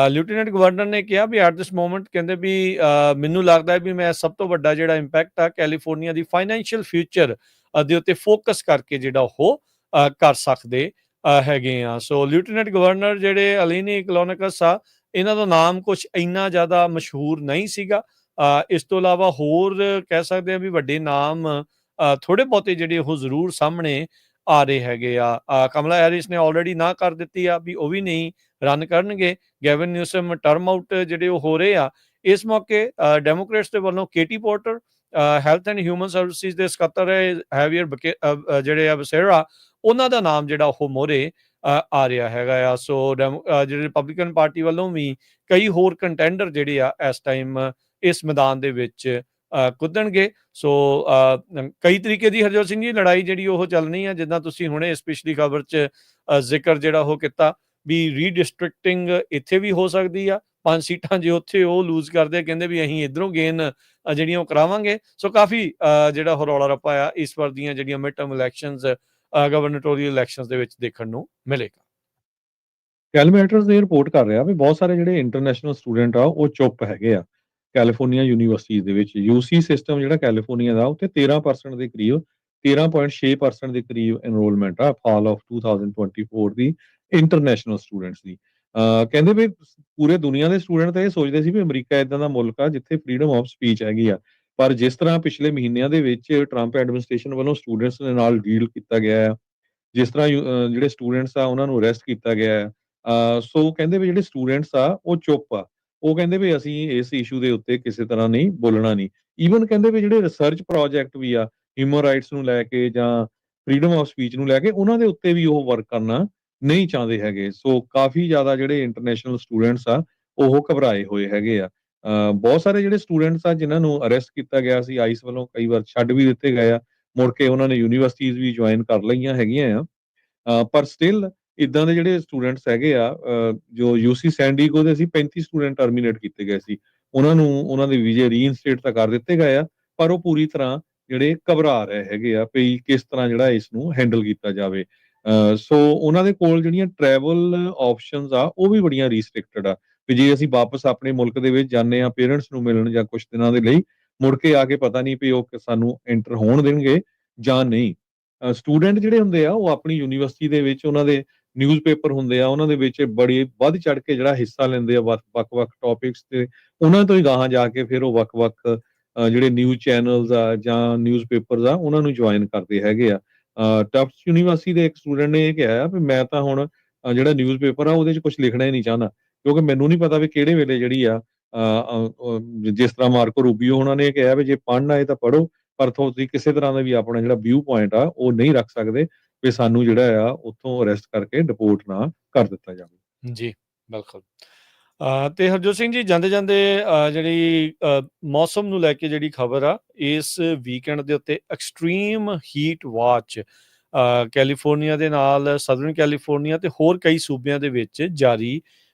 Speaker 1: ਲੈਫਟੀਨੈਂਟ ਗਵਰਨਰ ਨੇ ਕਿਹਾ ਵੀ ਐਟ ਦਿਸ ਮੋਮੈਂਟ ਕਹਿੰਦੇ ਵੀ ਮੈਨੂੰ ਲੱਗਦਾ ਹੈ ਵੀ ਮੈਂ ਸਭ ਤੋਂ ਵੱਡਾ ਜਿਹੜਾ ਇੰਪੈਕਟ ਆ ਕੈਲੀਫੋਰਨੀਆ ਦੀ ਫਾਈਨੈਂਸ਼ੀਅਲ ਫਿਊਚਰ ਦੇ ਉੱਤੇ ਫੋਕਸ ਕਰਕੇ ਜਿਹੜਾ ਉਹ ਕਰ ਸਕਦੇ ਹੈਗੇ ਆ। ਸੋ ਲੈਫਟੀਨੈਂਟ ਗਵਰਨਰ ਜਿਹੜੇ ਇਲੈਨੀ ਕਲੋਨਕਸ ਆ ਇਹਨਾਂ ਦਾ ਨਾਮ ਕੁਝ ਇੰਨਾ ਜ਼ਿਆਦਾ ਮਸ਼ਹੂਰ ਨਹੀਂ ਸੀਗਾ। ਇਸ ਤੋਂ ਇਲਾਵਾ ਹੋਰ ਕਹਿ ਸਕਦੇ ਆ ਵੀ ਵੱਡੇ ਨਾਮ ਥੋੜੇ ਬਹੁਤੇ ਜਿਹੜੇ ਉਹ ਜ਼ਰੂਰ ਸਾਹਮਣੇ ਆ ਰਹੇ ਹੈਗੇ ਆ। ਕਮਲਾ ਹੈਰਿਸ ਨੇ ਆਲਰੇਡੀ ਨਾ ਕਰ ਦਿੱਤੀ ਆ ਵੀ ਉਹ ਵੀ ਨਹੀਂ ਰਨ ਕਰਨਗੇ। ਗੈਵਨ ਨਿਊਸਮ ਟਰਮ ਆਊਟ ਜਿਹੜੇ ਉਹ ਹੋ ਰਹੇ ਆ। ਇਸ ਮੌਕੇ ਡੈਮੋਕ੍ਰੇਟਸ ਦੇ ਵੱਲੋਂ KT porter health and human services ਦੇ ਸਕੱਤਰ ਹੈਵੀਅਰ ਜਿਹੜੇ ਆ ਬਸੇਰਾ ਉਹਨਾਂ ਦਾ ਨਾਮ ਜਿਹੜਾ ਉਹ ਮੋਹਰੇ ਆ ਰਿਹਾ ਹੈਗਾ ਆ। ਸੋ ਜਿਹੜੇ ਰਿਪਬਲਿਕਨ ਪਾਰਟੀ ਵੱਲੋਂ ਵੀ ਕਈ ਹੋਰ ਕੰਟੈਂਡਰ ਜਿਹੜੇ ਆ ਇਸ ਟਾਈਮ ਇਸ ਮੈਦਾਨ ਦੇ ਵਿੱਚ ਕੁੱਦਣਗੇ। ਸੋ ਕਈ ਤਰੀਕੇ ਦੀ ਹਰਜੋਤ ਸਿੰਘ ਜੀ ਲੜਾਈ ਜਿਹੜੀ ਉਹ ਚੱਲਣੀ ਆ, ਜਿੱਦਾਂ ਤੁਸੀਂ ਹੁਣੇ ਇਸ ਪਿਛਲੀ ਖਬਰ 'ਚ ਜ਼ਿਕਰ ਜਿਹੜਾ ਉਹ ਕੀਤਾ ਵੀ ਰੀਡਿਸਟ੍ਰਿਕਟਿੰਗ ਇੱਥੇ ਵੀ ਹੋ ਸਕਦੀ ਆ। 5 ਸੀਟਾਂ ਜੇ ਉੱਥੇ ਉਹ ਲੂਜ਼ ਕਰਦੇ ਕਹਿੰਦੇ ਵੀ ਅਸੀਂ ਇੱਧਰੋਂ ਗੇਨ ਜਿਹੜੀਆਂ ਉਹ ਕਰਾਵਾਂਗੇ। ਸੋ ਕਾਫੀ ਜਿਹੜਾ ਉਹ ਰੌਲਾ ਰੱਪਾ ਆ ਇਸ ਵਾਰ ਦੀਆਂ ਜਿਹੜੀਆਂ ਮਿਡ ਟਰਮ ਇਲੈਕਸ਼ਨਸ ਗਵਰਨਟੋਰੀਅਲ ਇਲੈਕਸ਼ਨਸ ਦੇ ਵਿੱਚ ਦੇਖਣ ਨੂੰ ਮਿਲੇਗਾ।
Speaker 2: ਕੈਲਮੈਟਰਸ ਨੇ ਰਿਪੋਰਟ ਕਰ ਰਿਹਾ ਵੀ ਬਹੁਤ ਸਾਰੇ ਜਿਹੜੇ ਇੰਟਰਨੈਸ਼ਨਲ ਸਟੂਡੈਂਟ ਆ ਉਹ ਚੁੱਪ ਹੈਗੇ ਆ ਕੈਲੀਫੋਰਨੀਆ ਯੂਨੀਵਰਸਿਟੀ ਦੇ ਵਿੱਚ। UC ਸਿਸਟਮ ਜਿਹੜਾ ਕੈਲੀਫੋਰਨੀਆ ਦਾ ਉੱਥੇ 13% ਦੇ ਕਰੀਬ 13.6% ਦੇ ਕਰੀਬ ਐਨਰੋਲਮੈਂਟ ਆ fall of 2024 the international students ਦੀ। ਕਹਿੰਦੇ ਵੀ ਪੂਰੇ ਦੁਨੀਆ ਦੇ ਸਟੂਡੈਂਟ ਤਾਂ ਇਹ ਸੋਚਦੇ ਸੀ ਵੀ ਅਮਰੀਕਾ ਇਦਾਂ ਦਾ ਮੁਲਕ ਆ ਜਿੱਥੇ ਫਰੀडम ਆਫ ਸਪੀਚ ਹੈਗੀ ਆ, ਪਰ ਜਿਸ ਤਰ੍ਹਾਂ ਪਿਛਲੇ ਮਹੀਨਿਆਂ ਦੇ ਵਿੱਚ ਟਰੰਪ ਐਡਮਿਨਿਸਟ੍ਰੇਸ਼ਨ ਵੱਲੋਂ ਸਟੂਡੈਂਟਸ ਦੇ ਨਾਲ ਡੀਲ ਕੀਤਾ ਗਿਆ ਹੈ, ਜਿਸ ਤਰ੍ਹਾਂ ਜਿਹੜੇ ਸਟੂਡੈਂਟਸ ਆ ਉਹਨਾਂ ਨੂੰ ਅਰੈਸਟ ਕੀਤਾ ਗਿਆ ਹੈ, ਸੋ ਕਹਿੰਦੇ ਵੀ ਜਿਹੜੇ ਸਟੂਡੈਂਟਸ ਆ ਉਹ ਚੁੱਪ ਆ। ਉਹ ਕਹਿੰਦੇ ਵੀ ਅਸੀਂ ਇਸ ਇਸ਼ੂ ਦੇ ਉੱਤੇ ਕਿਸੇ ਤਰ੍ਹਾਂ ਨਹੀਂ ਬੋਲਣਾ ਨਹੀਂ। ਈਵਨ ਕਹਿੰਦੇ ਵੀ ਜਿਹੜੇ ਰਿਸਰਚ ਪ੍ਰੋਜੈਕਟ ਵੀ ਆ ਹਿਊਮਨ ਰਾਈਟਸ ਨੂੰ ਲੈ ਕੇ ਜਾਂ ਫਰੀडम ਆਫ ਸਪੀਚ ਨੂੰ ਲੈ ਕੇ ਉਹਨਾਂ ਦੇ ਉੱਤੇ ਵੀ ਉਹ ਵਰਕ ਕਰਨਾ ਨਹੀਂ ਚਾਹੁੰਦੇ ਹੈਗੇ। ਸੋ ਕਾਫੀ ਜ਼ਿਆਦਾ ਜਿਹੜੇ ਇੰਟਰਨੈਸ਼ਨਲ ਸਟੂਡੈਂਟਸ ਆ ਉਹ ਘਬਰਾਏ ਹੋਏ ਹੈਗੇ ਆ। ਬਹੁਤ ਸਾਰੇ ਜਿਹੜੇ ਸਟੂਡੈਂਟਸ ਆ ਜਿਨ੍ਹਾਂ ਨੂੰ ਅਰੈਸਟ ਕੀਤਾ ਗਿਆ ਸੀ ਆਈਸ ਵੱਲੋਂ, ਕਈ ਵਾਰ ਛੱਡ ਵੀ ਦਿੱਤੇ ਗਏ ਆ, ਮੁੜ ਕੇ ਉਹਨਾਂ ਨੇ ਯੂਨੀਵਰਸਿਟੀਜ਼ ਵੀ ਜੁਆਇਨ ਕਰ ਲਈਆਂ ਹੈਗੀਆਂ ਆ। ਪਰ ਸਟਿਲ ਇਦਾਂ ਦੇ ਜਿਹੜੇ ਸਟੂਡੈਂਟਸ ਹੈਗੇ ਆ ਜੋ UC ਸੈਂਡੀਗੋ ਦੇ ਸੀ 35 ਸਟੂਡੈਂਟ ਟਰਮੀਨੇਟ ਕੀਤੇ ਗਏ ਸੀ, ਉਹਨਾਂ ਨੂੰ ਉਹਨਾਂ ਦੇ ਵੀਜ਼ੇ ਰੀਇਨਸਟੇਟ ਤਾਂ ਕਰ ਦਿੱਤੇ ਗਏ ਆ, ਪਰ ਉਹ ਪੂਰੀ ਤਰ੍ਹਾਂ ਜਿਹੜੇ ਘਬਰਾ ਰਹੇ ਹੈਗੇ ਆ ਵੀ ਕਿਸ ਤਰ੍ਹਾਂ ਜਿਹੜਾ ਇਸ ਨੂੰ ਹੈਂਡਲ ਕੀਤਾ ਜਾਵੇ। ਸੋ ਉਹਨਾਂ ਦੇ ਕੋਲ ਜਿਹੜੀਆਂ ਟਰੈਵਲ ਆਪਸ਼ਨਸ ਆ ਉਹ ਵੀ ਬੜੀਆਂ ਰਿਸਟ੍ਰਿਕਟਡ ਆ ਵੀ ਜੇ ਅਸੀਂ ਵਾਪਸ ਆਪਣੇ ਮੁਲਕ ਦੇ ਵਿੱਚ ਜਾਂਦੇ ਆ ਪੇਰੈਂਟਸ ਨੂੰ ਮਿਲਣ ਜਾਂ ਕੁਝ ਦਿਨਾਂ ਦੇ ਲਈ, ਮੁੜ ਕੇ ਆ ਕੇ ਪਤਾ ਨਹੀਂ ਵੀ ਉਹ ਸਾਨੂੰ ਐਂਟਰ ਹੋਣ ਦੇਣਗੇ ਜਾਂ ਨਹੀਂ। ਸਟੂਡੈਂਟ ਜਿਹੜੇ ਹੁੰਦੇ ਆ ਉਹ ਆਪਣੀ ਯੂਨੀਵਰਸਿਟੀ ਦੇ ਵਿੱਚ ਉਹਨਾਂ ਦੇ ਨਿਊਜ਼ਪੇਪਰ ਹੁੰਦੇ ਆ, ਉਹਨਾਂ ਦੇ ਵਿੱਚ ਬੜੀ ਵੱਧ ਚੜ ਕੇ ਜਿਹੜਾ ਹਿੱਸਾ ਲੈਂਦੇ ਆ ਵੱਖ-ਵੱਖ ਟੌਪਿਕਸ ਤੇ, ਉਹਨਾਂ ਤੋਂ ਹੀ ਗਾਹਾਂ ਜਾ ਕੇ ਫਿਰ ਉਹ ਵੱਖ-ਵੱਖ ਜਿਹੜੇ ਨਿਊਜ਼ ਚੈਨਲਸ ਆ ਜਾਂ ਨਿਊਜ਼ਪੇਪਰਸ ਆ ਉਹਨਾਂ ਨੂੰ ਜੁਆਇਨ ਕਰਦੇ ਹੈਗੇ ਆ। ਟਫਟਸ ਯੂਨੀਵਰਸਿਟੀ ਦੇ ਇੱਕ ਸਟੂਡੈਂਟ ਨੇ ਇਹ ਕਿਹਾ ਵੀ ਮੈਂ ਤਾਂ ਹੁਣ ਜਿਹੜਾ ਨਿਊਜ਼ਪੇਪਰ ਆ ਉਹਦੇ 'ਚ ਕੁਝ ਲਿਖਣਾ ਹੀ ਨਹੀਂ ਚਾਹੁੰਦਾ, ਕਿਉਂਕਿ ਮੈਨੂੰ ਨਹੀਂ ਪਤਾ ਵੀ ਕਿਹੜੇ ਵੇਲੇ ਜਿਹੜੀ ਆ ਜਿਸ ਤਰ੍ਹਾਂ ਮਾਰਕੋ ਰੂਬੀਓ ਉਹਨਾਂ ਨੇ ਕਿਹਾ ਵੀ ਜੇ ਪੜ੍ਹਨਾ ਹੈ ਤਾਂ ਪੜ੍ਹੋ, ਪਰ ਤੁਸੀਂ ਕਿਸੇ ਤਰ੍ਹਾਂ ਦਾ ਵੀ ਆਪਣਾ ਜਿਹੜਾ ਵਿਊ ਪੁਆਇੰਟ ਆ ਉਹ ਨਹੀਂ ਰੱਖ ਸਕਦੇ ਵੀ ਸਾਨੂੰ ਜਿਹੜਾ ਆ ਉੱਥੋਂ ਅਰੈਸਟ ਕਰਕੇ ਡਿਪੋਰਟ ਨਾ ਕਰ ਦਿੱਤਾ ਜਾਵੇ।
Speaker 1: ਜੀ, ਬਿਲਕੁਲ। ਤੇ ਹਰਜੋਤ ਸਿੰਘ ਜੀ, ਜਾਂਦੇ-ਜਾਂਦੇ ਜਿਹੜੀ ਮੌਸਮ ਨੂੰ ਲੈ ਕੇ ਜਿਹੜੀ ਖਬਰ ਆ, ਇਸ ਵੀਕਐਂਡ ਦੇ ਉੱਤੇ ਐਕਸਟ੍ਰੀਮ ਹੀਟ ਵਾਚ ਕੈਲੀਫੋਰਨੀਆ ਦੇ ਨਾਲ ਸਦਰਨ ਕੈਲੀਫੋਰਨੀਆ ਤੇ ਹੋਰ ਕਈ ਸੂਬਿਆਂ ਦੇ ਵਿੱਚ ਜਾਰੀ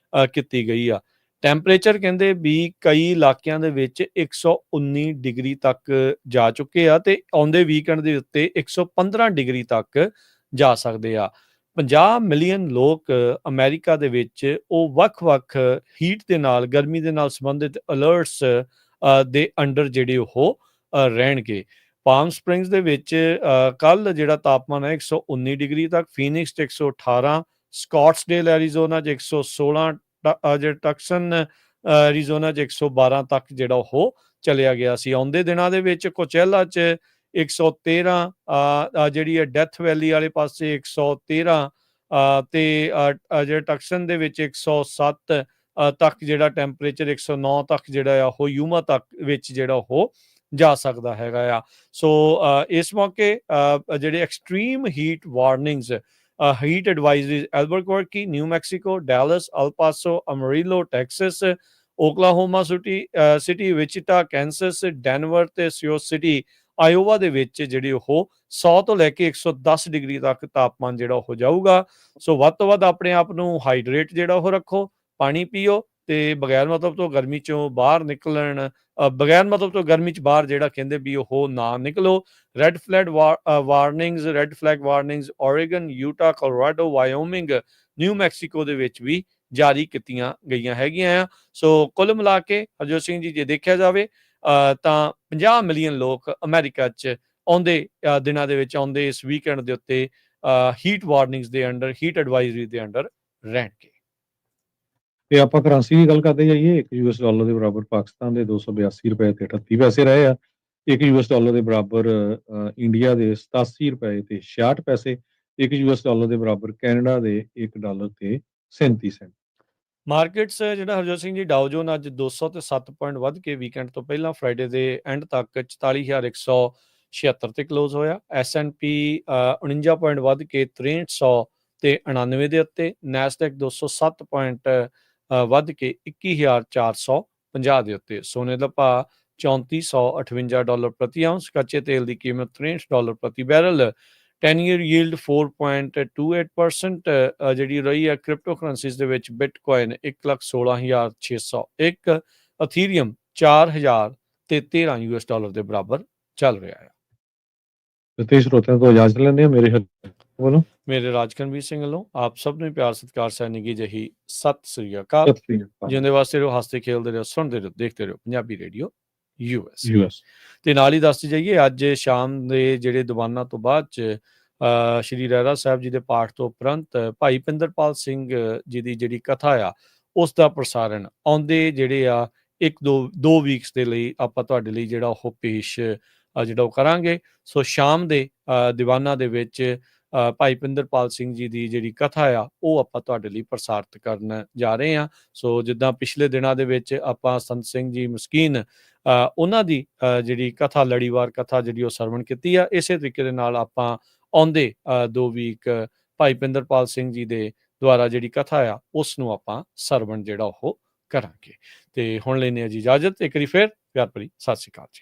Speaker 1: ਕੀਤੀ ਗਈ ਆ। ਟੈਂਪਰੇਚਰ ਕਹਿੰਦੇ ਵੀ ਕਈ ਇਲਾਕਿਆਂ ਦੇ ਵਿੱਚ 119 ਡਿਗਰੀ ਤੱਕ ਜਾ ਚੁੱਕੇ ਆ ਤੇ ਆਉਂਦੇ ਵੀਕਐਂਡ ਦੇ ਉੱਤੇ 115 ਡਿਗਰੀ ਤੱਕ ਜਾ ਸਕਦੇ ਆ। 50 ਮਿਲੀਅਨ ਲੋਕ ਅਮਰੀਕਾ ਦੇ ਵਿੱਚ ਉਹ ਵੱਖ-ਵੱਖ ਹੀਟ ਦੇ ਨਾਲ, ਗਰਮੀ ਦੇ ਨਾਲ ਸੰਬੰਧਿਤ ਅਲਰਟਸ ਦੇ ਅੰਡਰ ਜਿਹੜੇ ਉਹ ਰਹਿਣਗੇ। ਪਾਮ ਸਪ੍ਰਿੰਗਸ ਦੇ ਵਿੱਚ ਕੱਲ ਜਿਹੜਾ ਤਾਪਮਾਨ ਹੈ 119 ਡਿਗਰੀ ਤੱਕ, ਫੀਨਿਕਸ 'ਚ 118, ਸਕਾਟਸਡੇਲ ਐਰੀਜ਼ੋਨਾ 'ਚ 116, ਜਿਹੜਾ ਟਕਸਨ ਐਰੀਜ਼ੋਨਾ 'ਚ 112 ਤੱਕ ਜਿਹੜਾ ਉਹ ਚਲਿਆ ਗਿਆ ਸੀ। ਆਉਂਦੇ ਦਿਨਾਂ ਦੇ ਵਿੱਚ ਕੋਚੈਲਾ 'ਚ 113, ਜਿਹੜੀ ਹੈ ਡੈਥ ਵੈਲੀ ਵਾਲੇ ਪਾਸੇ 113, ਤੇ ਜਿਹੜਾ ਟਕਸਨ ਦੇ ਵਿੱਚ 107 ਤੱਕ ਜਿਹੜਾ ਟੈਂਪਰੇਚਰ, 109 ਤੱਕ ਜਿਹੜਾ ਆ ਉਹ ਯੂਮਾ ਤੱਕ ਵਿੱਚ ਜਿਹੜਾ ਉਹ ਜਾ ਸਕਦਾ ਹੈਗਾ ਆ। ਸੋ ਇਸ ਮੌਕੇ ਜਿਹੜੇ extreme heat warnings, heat advisories Albuquerque, New Mexico, Dallas, El Paso, Amarillo, Texas, Oklahoma City, Wichita, Kansas, Denver ਤੇ ਸਿਓ ਸਿਟੀ, ਆਇਓਵਾ ਦੇ ਵਿੱਚ ਜਿਹੜੀ ਉਹ 100 ਤੋਂ ਲੈ ਕੇ 110 ਡਿਗਰੀ ਤੱਕ ਤਾਪਮਾਨ ਜਿਹੜਾ ਹੋ ਜਾਊਗਾ। ਸੋ ਵੱਧ ਤੋਂ ਵੱਧ ਆਪਣੇ ਆਪ ਨੂੰ ਹਾਈਡਰੇਟ ਜਿਹੜਾ ਉਹ ਰੱਖੋ, ਪਾਣੀ ਪੀਓ ਤੇ ਬਗੈਰ ਮਤਲਬ ਤੋਂ ਗਰਮੀ ਚੋਂ ਬਾਹਰ ਨਿਕਲਣ, ਬਗੈਰ ਮਤਲਬ ਤੋਂ ਗਰਮੀ 'ਚ ਬਾਹਰ ਜਿਹੜਾ ਕਹਿੰਦੇ ਵੀ ਉਹ ਨਾ ਨਿਕਲੋ। Red flag warnings Oregon, Utah, Colorado, Wyoming, New Mexico ਦੇ ਵਿੱਚ ਵੀ ਜਾਰੀ ਕੀਤੀਆਂ ਗਈਆਂ ਹੈਗੀਆਂ ਆ। ਸੋ ਕੁੱਲ ਮਿਲਾ ਕੇ ਹਰਜੋਤ ਸਿੰਘ ਜੀ, ਜੇ ਦੇਖਿਆ ਜਾਵੇ ਤਾਂ 50 ਮਿਲੀਅਨ ਲੋਕ ਅਮਰੀਕਾ 'ਚ ਆਉਂਦੇ ਦਿਨਾਂ ਦੇ ਵਿੱਚ, ਆਉਂਦੇ ਇਸ ਵੀਕਐਂਡ ਦੇ ਉੱਤੇ ਹੀਟ ਵਾਰਨਿੰਗਸ ਦੇ ਅੰਡਰ, ਹੀਟ ਐਡਵਾਈਜ਼ਰੀ ਦੇ ਅੰਡਰ ਰਹਿਣਗੇ।
Speaker 2: ਤੇ ਆਪਾਂ ਕਰੰਸੀ ਦੀ ਗੱਲ ਕਰਦੇ ਜਾਈਏ, ਇੱਕ ਯੂਐਸ ਡਾਲਰ ਦੇ ਬਰਾਬਰ ਪਾਕਿਸਤਾਨ ਦੇ 282 ਰੁਪਏ ਤੇ 38 ਪੈਸੇ ਰਹੇ ਆ। ਇੱਕ ਯੂਐਸ ਡਾਲਰ ਦੇ ਬਰਾਬਰ ਇੰਡੀਆ ਦੇ 87 ਰੁਪਏ ਤੇ 66 ਪੈਸੇ, ਇੱਕ ਯੂਐਸ ਡਾਲਰ ਦੇ ਬਰਾਬਰ ਕੈਨੇਡਾ ਦੇ $1 ਤੇ 37 ਸੈਂਟ।
Speaker 1: ਮਾਰਕੀਟਸ ਜਿਹੜਾ ਹਰਜੋਤ ਸਿੰਘ ਜੀ, ਡਾਓ ਜੋਨ ਅੱਜ 200 ਤੇ 7 ਪੁਆਇੰਟ ਵੱਧ ਕੇ ਵੀਕਐਂਡ ਤੋਂ ਪਹਿਲਾਂ ਫਰਾਈਡੇ ਦੇ ਐਂਡ ਤੱਕ 44,176 ਤੇ ਕਲੋਜ਼ ਹੋਇਆ। S&P 49 ਪੁਆਇੰਟ ਵੱਧ ਕੇ 6300 ਤੇ 99 ਦੇ ਉੱਤੇ। ਨੈਸਡੈਕ 207 ਪੁਆਇੰਟ ਵੱਧ ਕੇ 21,450 ਦੇ ਉੱਤੇ। ਸੋਨੇ ਦਾ ਭਾਅ $3458 ਪ੍ਰਤੀ ਆਉਂਸ, ਕੱਚੇ ਤੇਲ ਦੀ ਕੀਮਤ $63 ਪ੍ਰਤੀ ਬੈਰਲ। 10 year yield 4.28% ਜਿਹੜੀ ਰਹੀ ਹੈ। ਕ੍ਰਿਪਟੋ ਕਰੰਸੀਜ਼ ਦੇ ਵਿੱਚ ਬਿਟਕੋਇਨ 1,16,601, ਅਥੀਰੀਅਮ 4,013 $US ਦੇ ਬਰਾਬਰ ਚੱਲ ਰਿਹਾ ਹੈ।
Speaker 2: ਤੇ ਸਰੋਤਿਆਂ ਤੋਂ ਇਜਾਜ਼ਤ ਲੈਂਦੇ ਹਾਂ। ਮੇਰੇ ਵੱਲੋਂ, ਮੇਰੇ
Speaker 1: ਰਾਜਕਨਵੀਰ ਸਿੰਘ ਵੱਲੋਂ ਆਪ ਸਭ ਨੂੰ ਪਿਆਰ ਸਤਿਕਾਰ ਸੈਨਿਕੀ ਜਹੀ ਸਤਿ ਸ੍ਰੀ ਅਕਾਲ। ਜਿਉਂਦੇ ਵਾਸਤੇ ਰਹੋ, ਹੱਸਦੇ ਖੇਲਦੇ ਰਹੋ, ਸੁਣਦੇ ਰਹੋ, ਦੇਖਦੇ ਰਹੋ ਪੰਜਾਬੀ ਰੇਡੀਓ US। ਤੇ ਨਾਲ ਹੀ ਦੱਸਦੇ ਜਾਈਏ, ਅੱਜ ਸ਼ਾਮ ਦੇ ਜਿਹੜੇ ਦੀਵਾਨਾਂ ਤੋਂ ਬਾਅਦ 'ਚ ਸ਼੍ਰੀ ਰਹਿਰਾ ਸਾਹਿਬ ਜੀ ਦੇ ਪਾਠ ਤੋਂ ਉਪਰੰਤ ਭਾਈ ਪਿੰਦਰਪਾਲ ਸਿੰਘ ਜੀ ਦੀ ਜਿਹੜੀ ਕਥਾ ਆ, ਉਸ ਦਾ ਪ੍ਰਸਾਰਣ ਆਉਂਦੇ ਜਿਹੜੇ ਆ 1-2 ਵੀਕਸ ਦੇ ਲਈ ਆਪਾਂ ਤੁਹਾਡੇ ਲਈ ਜਿਹੜਾ ਉਹ ਪੇਸ਼ ਜਿਹੜਾ ਉਹ ਕਰਾਂਗੇ। ਸੋ ਸ਼ਾਮ ਦੇ ਦੀਵਾਨਾਂ ਦੇ ਵਿੱਚ ਭਾਈ ਪਿੰਦਰਪਾਲ ਸਿੰਘ ਜੀ ਦੀ ਜਿਹੜੀ ਕਥਾ ਆ ਉਹ ਆਪਾਂ ਤੁਹਾਡੇ ਲਈ ਪ੍ਰਸਾਰਿਤ ਕਰਨ ਜਾ ਰਹੇ ਹਾਂ। ਸੋ ਜਿੱਦਾਂ ਪਿਛਲੇ ਦਿਨਾਂ ਦੇ ਵਿੱਚ ਆਪਾਂ ਸੰਤ ਸਿੰਘ ਜੀ ਮਸਕੀਨ ਉਹਨਾਂ ਦੀ ਜਿਹੜੀ ਕਥਾ, ਲੜੀਵਾਰ ਕਥਾ ਜਿਹੜੀ ਉਹ ਸਰਵਣ ਕੀਤੀ ਆ, ਇਸੇ ਤਰੀਕੇ ਦੇ ਨਾਲ ਆਪਾਂ ਆਉਂਦੇ 2 ਵੀਕ ਭਾਈ ਪਿੰਦਰਪਾਲ ਸਿੰਘ ਜੀ ਦੇ ਦੁਆਰਾ ਜਿਹੜੀ ਕਥਾ ਆ ਉਸ ਨੂੰ ਆਪਾਂ ਸਰਵਣ ਜਿਹੜਾ ਉਹ ਕਰਾਂਗੇ। ਤੇ ਹੁਣ ਲੈਂਦੇ ਹਾਂ ਜੀ ਇਜਾਜ਼ਤ। ਇੱਕ ਵਾਰੀ ਫਿਰ ਪਿਆਰ ਭਰੀ ਸਤਿ ਸ਼੍ਰੀ ਅਕਾਲ ਜੀ।